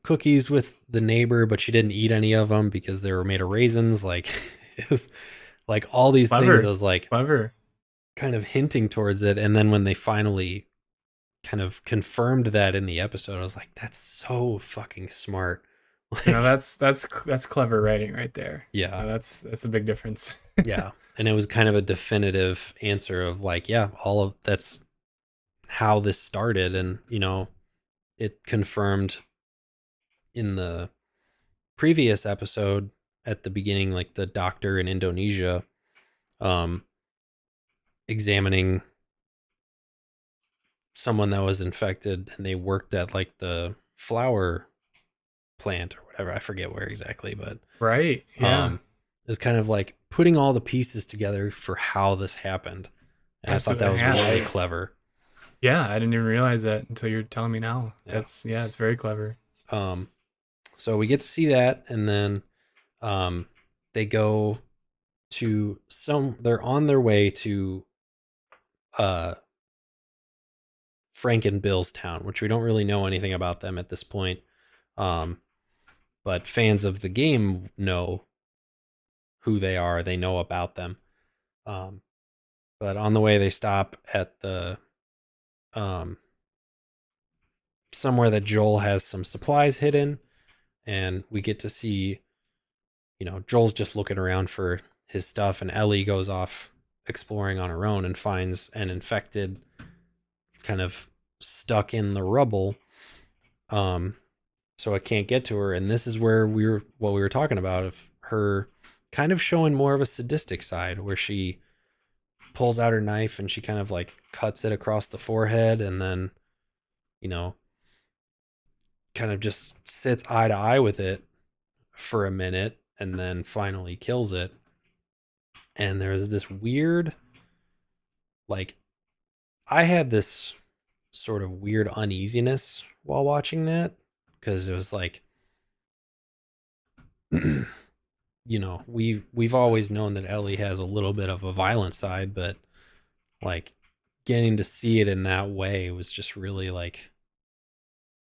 cookies with the neighbor, but she didn't eat any of them because they were made of raisins. Like it was like all these things. I Clever. was like Clever. kind of hinting towards it, and then when they finally kind of confirmed that in the episode, I was like, that's so fucking smart. Like, That's clever writing right there. yeah, That's a big difference. yeah, and it was kind of a definitive answer of like, yeah, all of that's how this started, and it confirmed in the previous episode at the beginning, like the doctor in Indonesia, um, examining someone that was infected, and they worked at like the flower plant or whatever. I forget where exactly, but Right. Yeah. um, is kind of like putting all the pieces together for how this happened, and I thought that Absolutely. was really clever. Yeah, I didn't even realize that until you're telling me now. Yeah. It's very clever. Um, so we get to see that, and then they go to they're on their way to uh Frank and Bill's town, which we don't really know anything about them at this point. Um, but fans of the game know who they are. They know about them. Um, but on the way, they stop at the um, somewhere that Joel has some supplies hidden, and we get to see, Joel's just looking around for his stuff, and Ellie goes off exploring on her own and finds an infected, kind of stuck in the rubble. So I can't get to her, and this is where what we were talking about of her kind of showing more of a sadistic side, where she pulls out her knife and she kind of like cuts it across the forehead, and then you know kind of just sits eye to eye with it for a minute, and then finally kills it. And there's this weird, like, I had this sort of weird uneasiness while watching that, because it was like we've always known that Ellie has a little bit of a violent side, but like getting to see it in that way was just really like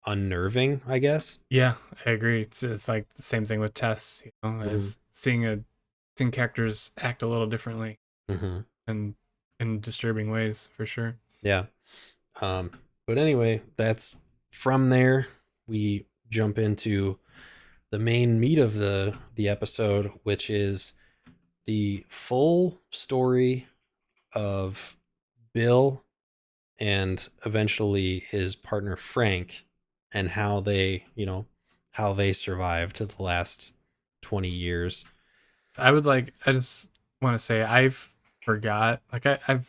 unnerving, I guess. Yeah, I agree. It's like the same thing with Tess, Mm-hmm. as seeing characters act a little differently Mm-hmm. and in disturbing ways for sure. Yeah. Um, but anyway, that's from there. We jump into the main meat of the episode, which is the full story of Bill and eventually his partner Frank, and how they survived to the last 20 years. I just want to say I've forgot like I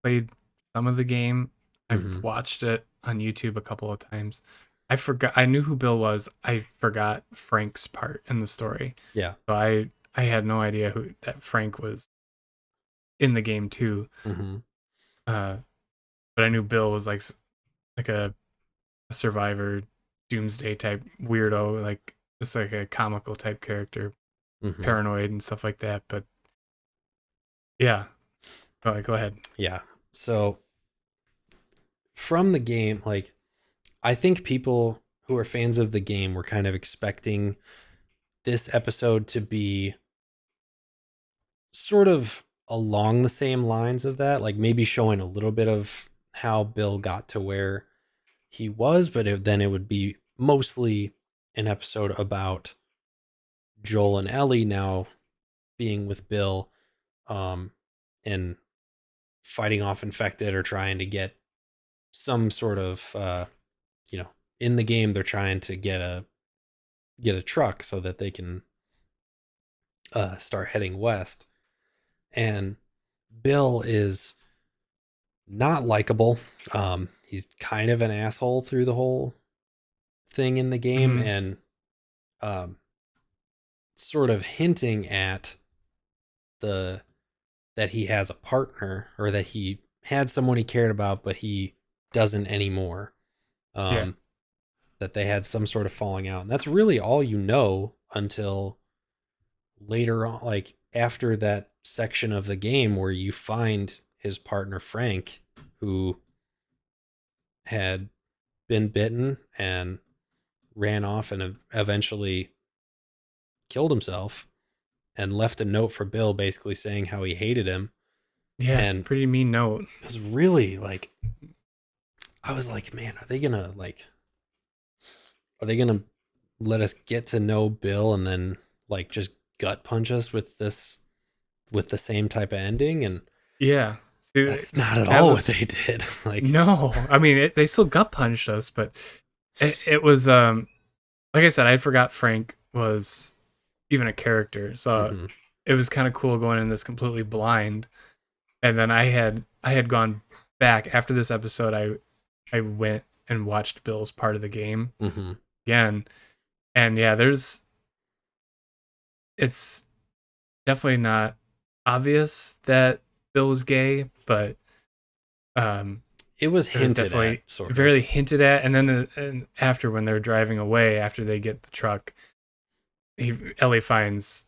played some of the game. I've Mm-hmm. watched it on YouTube a couple of times. I knew who Bill was. I forgot Frank's part in the story. Yeah. So I had no idea who that Frank was in the game too. Mm-hmm. Uh but I knew Bill was like a survivor doomsday type weirdo, like it's like a comical type character, Mm-hmm. paranoid and stuff like that. But yeah, go ahead. Yeah. So from the game, like, I think people who are fans of the game were kind of expecting this episode to be sort of along the same lines of that, like maybe showing a little bit of how Bill got to where he was, but then it would be mostly an episode about Joel and Ellie now being with Bill, um, and fighting off infected or trying to get some sort of, you know, in the game they're trying to get a truck so that they can start heading west. And Bill is not likable. He's kind of an asshole through the whole thing in the game, Mm-hmm. and um, sort of hinting at the that he has a partner, or that he had someone he cared about, but he doesn't anymore. Yeah. Um, that they had some sort of falling out, and that's really all you know until later on, like after that section of the game where you find his partner Frank, who had been bitten and ran off and eventually killed himself, and left a note for Bill basically saying how he hated him. Yeah. And Pretty mean note. it was really like, I was like, man, are they gonna let us get to know Bill and then like just gut punch us with the same type of ending? And Yeah. See, that's not at that all what was they did. Like, no. I mean, they still gut punched us, but it was like I said, I forgot Frank was even a character, so mhm, it was kind of cool going in this completely blind. And then I had gone back after this episode. I went and watched Bill's part of the game mhm. again, and yeah, it's definitely not obvious that Bill was gay, but um, It was there's hinted at, definitely sort very of. hinted at. And then and after when they're driving away, after they get the truck, Ellie finds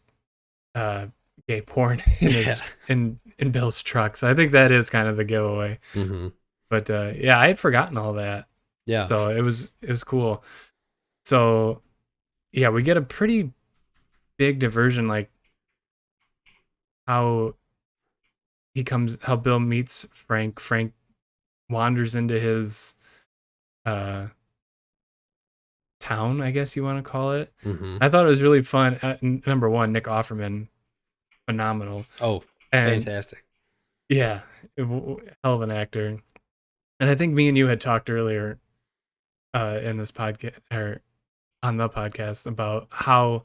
uh, gay porn in Yeah. his in Bill's truck. So I think that is kind of the giveaway. Hmm. But yeah, I had forgotten all that, Yeah. so it was cool. So yeah, we get a pretty big diversion, like how how Bill meets Frank. Frank wanders into his uh town, I guess you want to call it. Hmm. I thought it was really fun. Number one, Nick Offerman, phenomenal, Oh, and fantastic. yeah, hell of an actor. And I think me and you had talked earlier in this podcast or on the podcast about how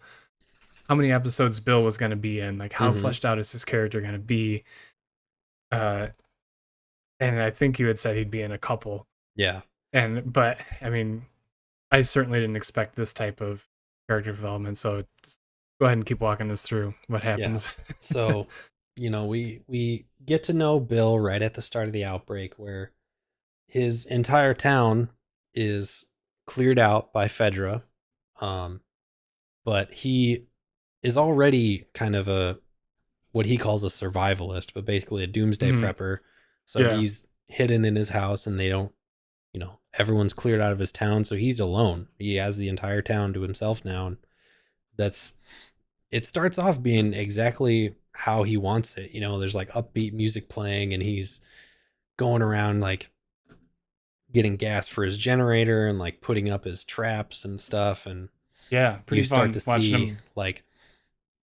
many episodes Bill was going to be in, like how Hmm. fleshed out is his character going to be. Uh, and I think you had said he'd be in a couple. Yeah. But I mean, I certainly didn't expect this type of character development. So go ahead and keep walking us through what Yeah. happens. So, we get to know Bill right at the start of the outbreak, where his entire town is cleared out by Fedra. Um, but he is already kind of a what he calls a survivalist, but basically a doomsday Mhm. prepper. So Yeah, he's hidden in his house, and they don't, everyone's cleared out of his town, so he's alone. He has the entire town to himself now, and that's it starts off being exactly how he wants it. There's like upbeat music playing, and he's going around like getting gas for his generator and like putting up his traps and stuff. And yeah, you pretty start to fun watching see him. like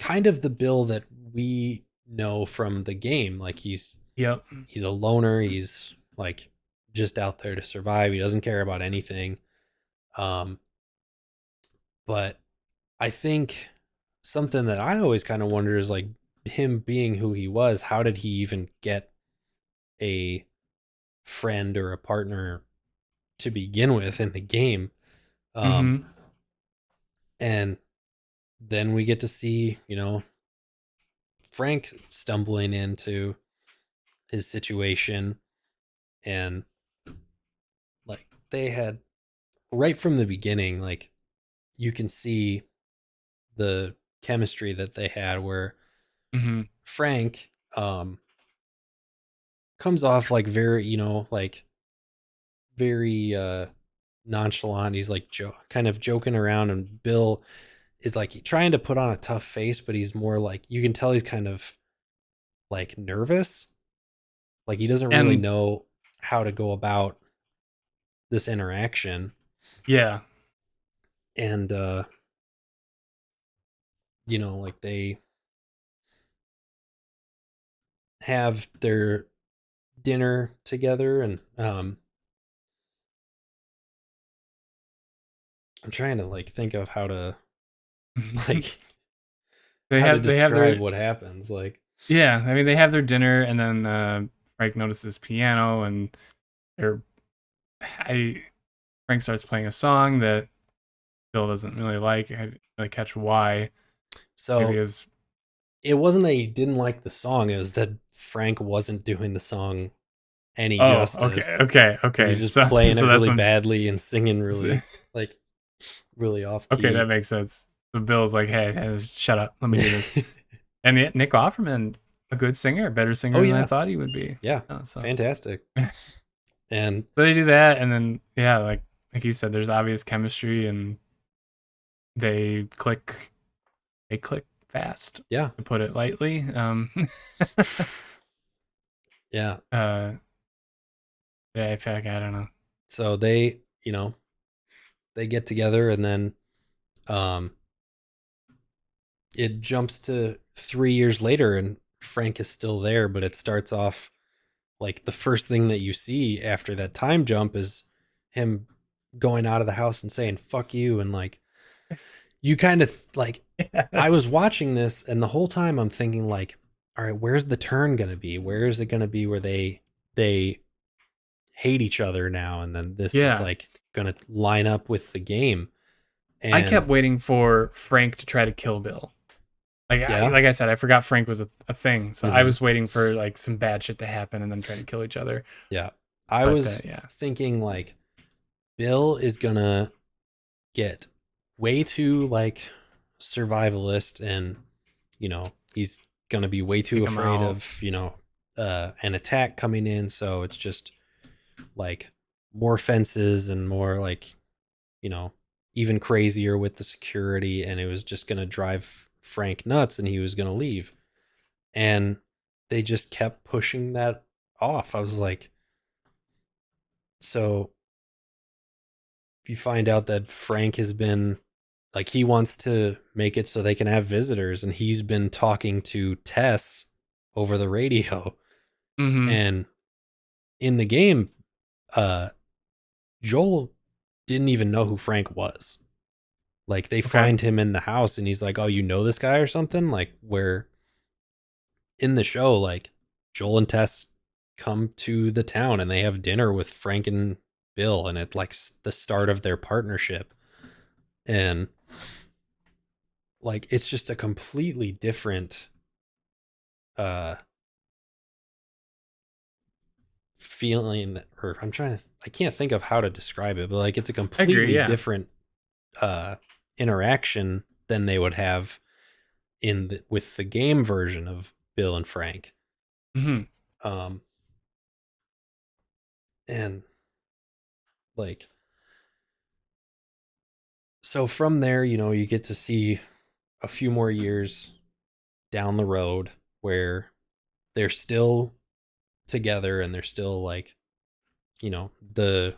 kind of the Bill that we know from the game. Like Yep. he's a loner. He's like just out there to survive. He doesn't care about anything. Um, but I think something that I always kind of wonder is like him being who he was. How did he even get a friend or a partner to begin with in the game? Um, Mm-hmm. and then we get to see, Frank stumbling into his situation, and like they had right from the beginning, like you can see the chemistry that they had, where Mm-hmm. Frank comes off like very, like very nonchalant. He's like kind of joking around, and Bill is like trying to put on a tough face, but he's more like, you can tell he's kind of like nervous. Like he doesn't really And know how to go about this interaction. yeah. And like they have their dinner together, and I'm trying to like think of how to like they how to have describe their what happens. Like, yeah, I mean they have their dinner and then Frank notices piano and they're I Frank starts playing a song that Bill doesn't really like. I didn't really catch why. Maybe so his it wasn't that he didn't like the song, it was that Frank wasn't doing the song any oh, okay, justice, okay, because he's okay. just So playing it so that's really when badly and singing really like really off okay, that key. makes sense. So Bill's like, hey, shut up, let me do this. And Nick Offerman, a good singer, a better Oh singer than I yeah, thought he would be. yeah, So fantastic. And so they do that, and then yeah, like you said, there's obvious chemistry, and they click. They click fast, yeah, to put it lightly. yeah. Uh, yeah, I feel like I don't know. So they get together, and then um it jumps to 3 years later, and Frank is still there, but it starts off like the first thing that you see after that time jump is him going out of the house and saying "fuck you," and like you kind of like I was Yes. watching this, and the whole time I'm thinking like, all right, where's the turn gonna be? Where is it gonna be where they hate each other now, and then this is Yeah, like gonna line up with the game? I And kept waiting for Frank to try to kill Bill. yeah, Like I said, I forgot Frank was a thing, so I hmm, was waiting for like some bad shit to happen and them try to kill each other. yeah, I But was yeah, thinking like Bill is gonna get way too like survivalist, and he's gonna be way too take him afraid out. of an attack coming in, so it's just like more fences and more like you know even crazier with the security, and it was just gonna drive Frank nuts, and he was gonna leave. And they just kept pushing that off. I was like, so if you find out that Frank has been like, he wants to make it so they can have visitors, and he's been talking to Tess over the radio. Mm-hmm. And in the game, uh Joel didn't even know who Frank was. Like, they Okay. find him in the house, and he's like, oh, you know this guy or something, like, where in the show, like, Joel and Tess come to the town and they have dinner with Frank and Bill, and it's like the start of their partnership. And like, it's just a completely different uh feeling, or I can't think of how to describe it, but like, it's a I agree. completely Yeah. different uh interaction than they would have with the game version of Bill and Frank. Mm-hmm. um and like, so from there, you get to see a few more years down the road where they're still together, and they're still like, the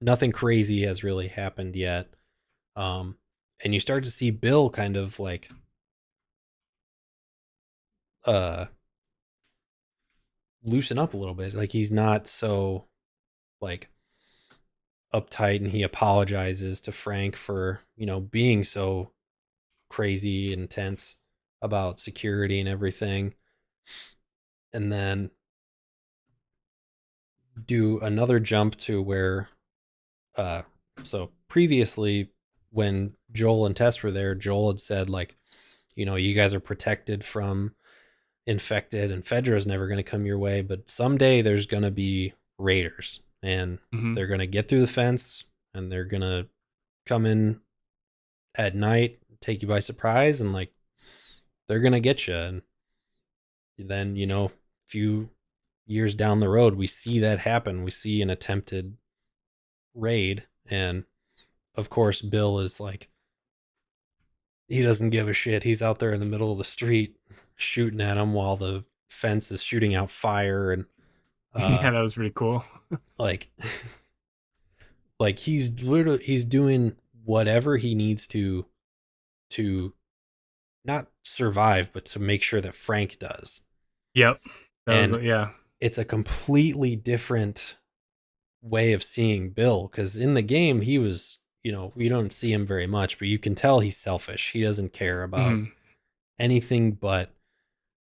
nothing crazy has really happened yet. um and you start to see Bill kind of like uh loosen up a little bit. Like, he's not so like uptight, and he apologizes to Frank for being so crazy and tense about security and everything. And then do another jump to where uh so previously, when Joel and Tess were there, Joel had said like, you guys are protected from infected, and Fedra's never going to come your way, but someday there's going to be raiders, and Mm-hmm. they're going to get through the fence, and they're going to come in at night, take you by surprise, and like, they're going to get you. And then, a few years down the road, we see that happen. We see an attempted raid, and of course Bill is like, he doesn't give a shit. He's out there in the middle of the street shooting at him while the fence is shooting out fire, and Yeah, that was pretty cool. like like he's doing whatever he needs to not survive, but to make sure that Frank does. Yep. That was And yeah. it's a completely different way of seeing Bill, because in the game he was, we don't see him very much, but you can tell he's selfish. He doesn't care about Mhm. anything but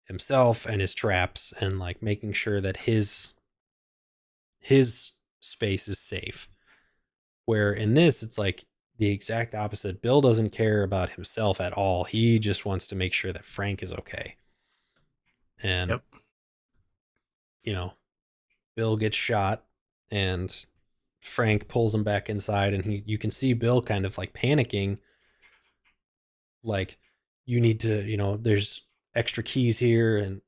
himself and his traps, and like making sure that his space is safe. Where in this, it's like the exact opposite. Bill doesn't care about himself at all. He just wants to make sure that Frank is okay. And, Yep. you know, Bill gets shot, and Frank pulls him back inside, and you can see Bill kind of like panicking, like, you need to, there's extra keys here, and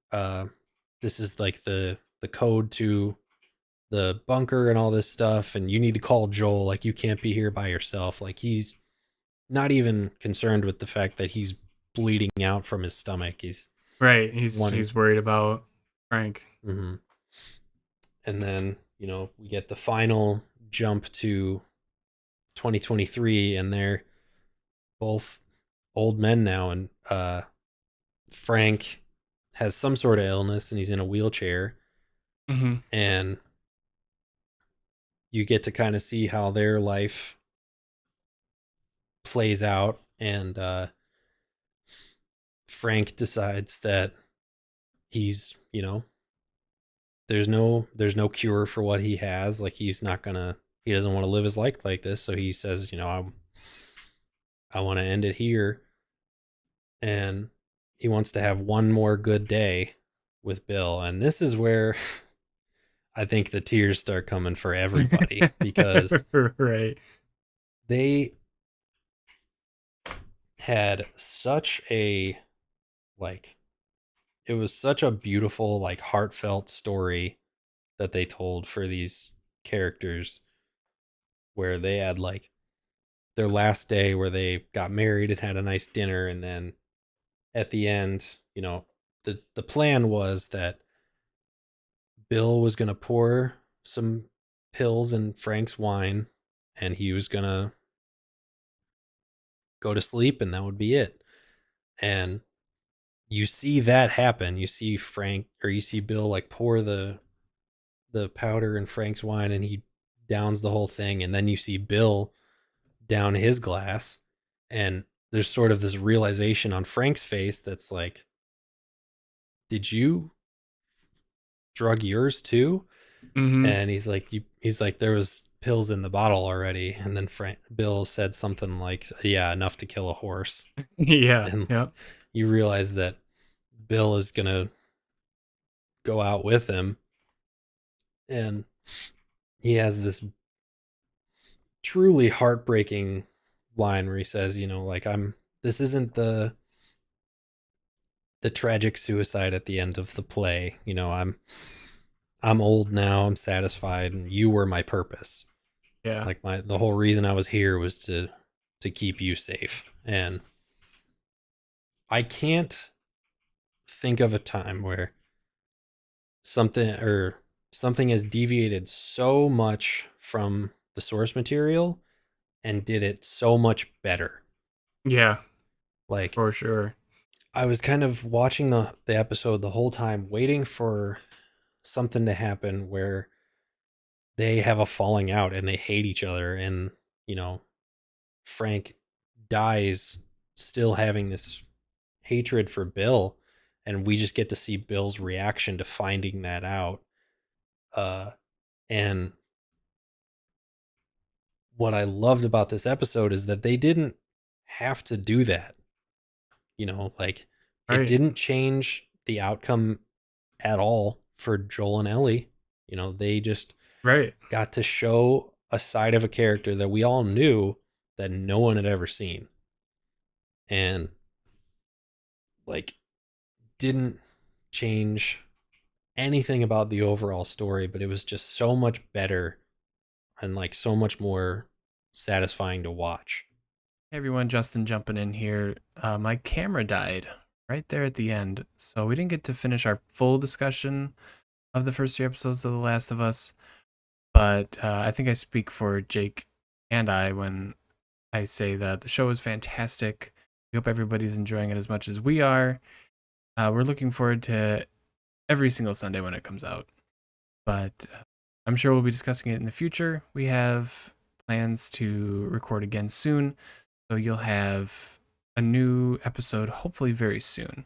this is like the code to the bunker and all this stuff, and you need to call Joel, like, you can't be here by yourself. Like, he's not even concerned with the fact that he's bleeding out from his stomach. He's Right. He's wanting. he's worried about Frank. Mm-hmm. And then, we get the final jump to 2023, and they're both old men now, and Frank has some sort of illness and he's in a wheelchair, Mhm. and you get to kind of see how their life plays out. And Frank decides that he's, there's no cure for what he has. Like, he doesn't want to live his life like this, so he says, I want to end it here. And he wants to have one more good day with Bill. And this is where I think the tears start coming for everybody, because Right. they had such a, like, it was such a beautiful, like, heartfelt story that they told for these characters, where they had like their last day where they got married and had a nice dinner, and then at the end, the plan was that Bill was going to pour some pills in Frank's wine, and he was going to go to sleep, and that would be it. And you see that happen. You see you see Bill like pour the powder in Frank's wine, and he downs the whole thing, and then you see Bill down his glass, and there's sort of this realization on Frank's face that's like, did you drug yours too? Mhm. And he's like, there was pills in the bottle already. And then Bill said something like, yeah, enough to kill a horse. Yeah. And Yep. you realize that Bill is gonna go out with him, and he has this truly heartbreaking line where he says, like, this isn't the tragic suicide at the end of the play. I'm old now, I'm satisfied, and you were my purpose. Yeah. Like, the whole reason I was here was to keep you safe. And I can't think of a time where something has deviated so much from the source material and did it so much better. Yeah. Like, For sure. I was kind of watching the episode the whole time, waiting for something to happen where they have a falling out and they hate each other, and you know Frank dies still having this hatred for Bill, and we just get to see Bill's reaction to finding that out. And what I loved about this episode is that they didn't have to do that. Like, it Right. didn't change the outcome at all for Joel and Ellie. They just Right. got to show a side of a character that we all knew that no one had ever seen, and like, didn't change anything about the overall story, but it was just so much better and like so much more satisfying to watch. Hey everyone, Justin jumping in here. My camera died right there at the end. So we didn't get to finish our full discussion of the first 3 episodes of The Last of Us, but I think I speak for Jake and I when I say that the show is fantastic. We hope everybody's enjoying it as much as we are. We're looking forward to every single Sunday when it comes out, but I'm sure we'll be discussing it in the future. We have plans to record again soon, so you'll have a new episode hopefully very soon.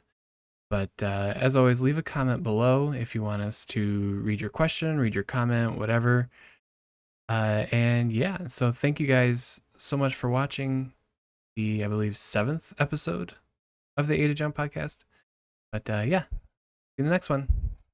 But as always, leave a comment below if you want us to read your question, read your comment, whatever. And yeah, so thank you guys so much for watching the, I believe, 7th episode of the A to Jump podcast. But yeah, see you in the next one.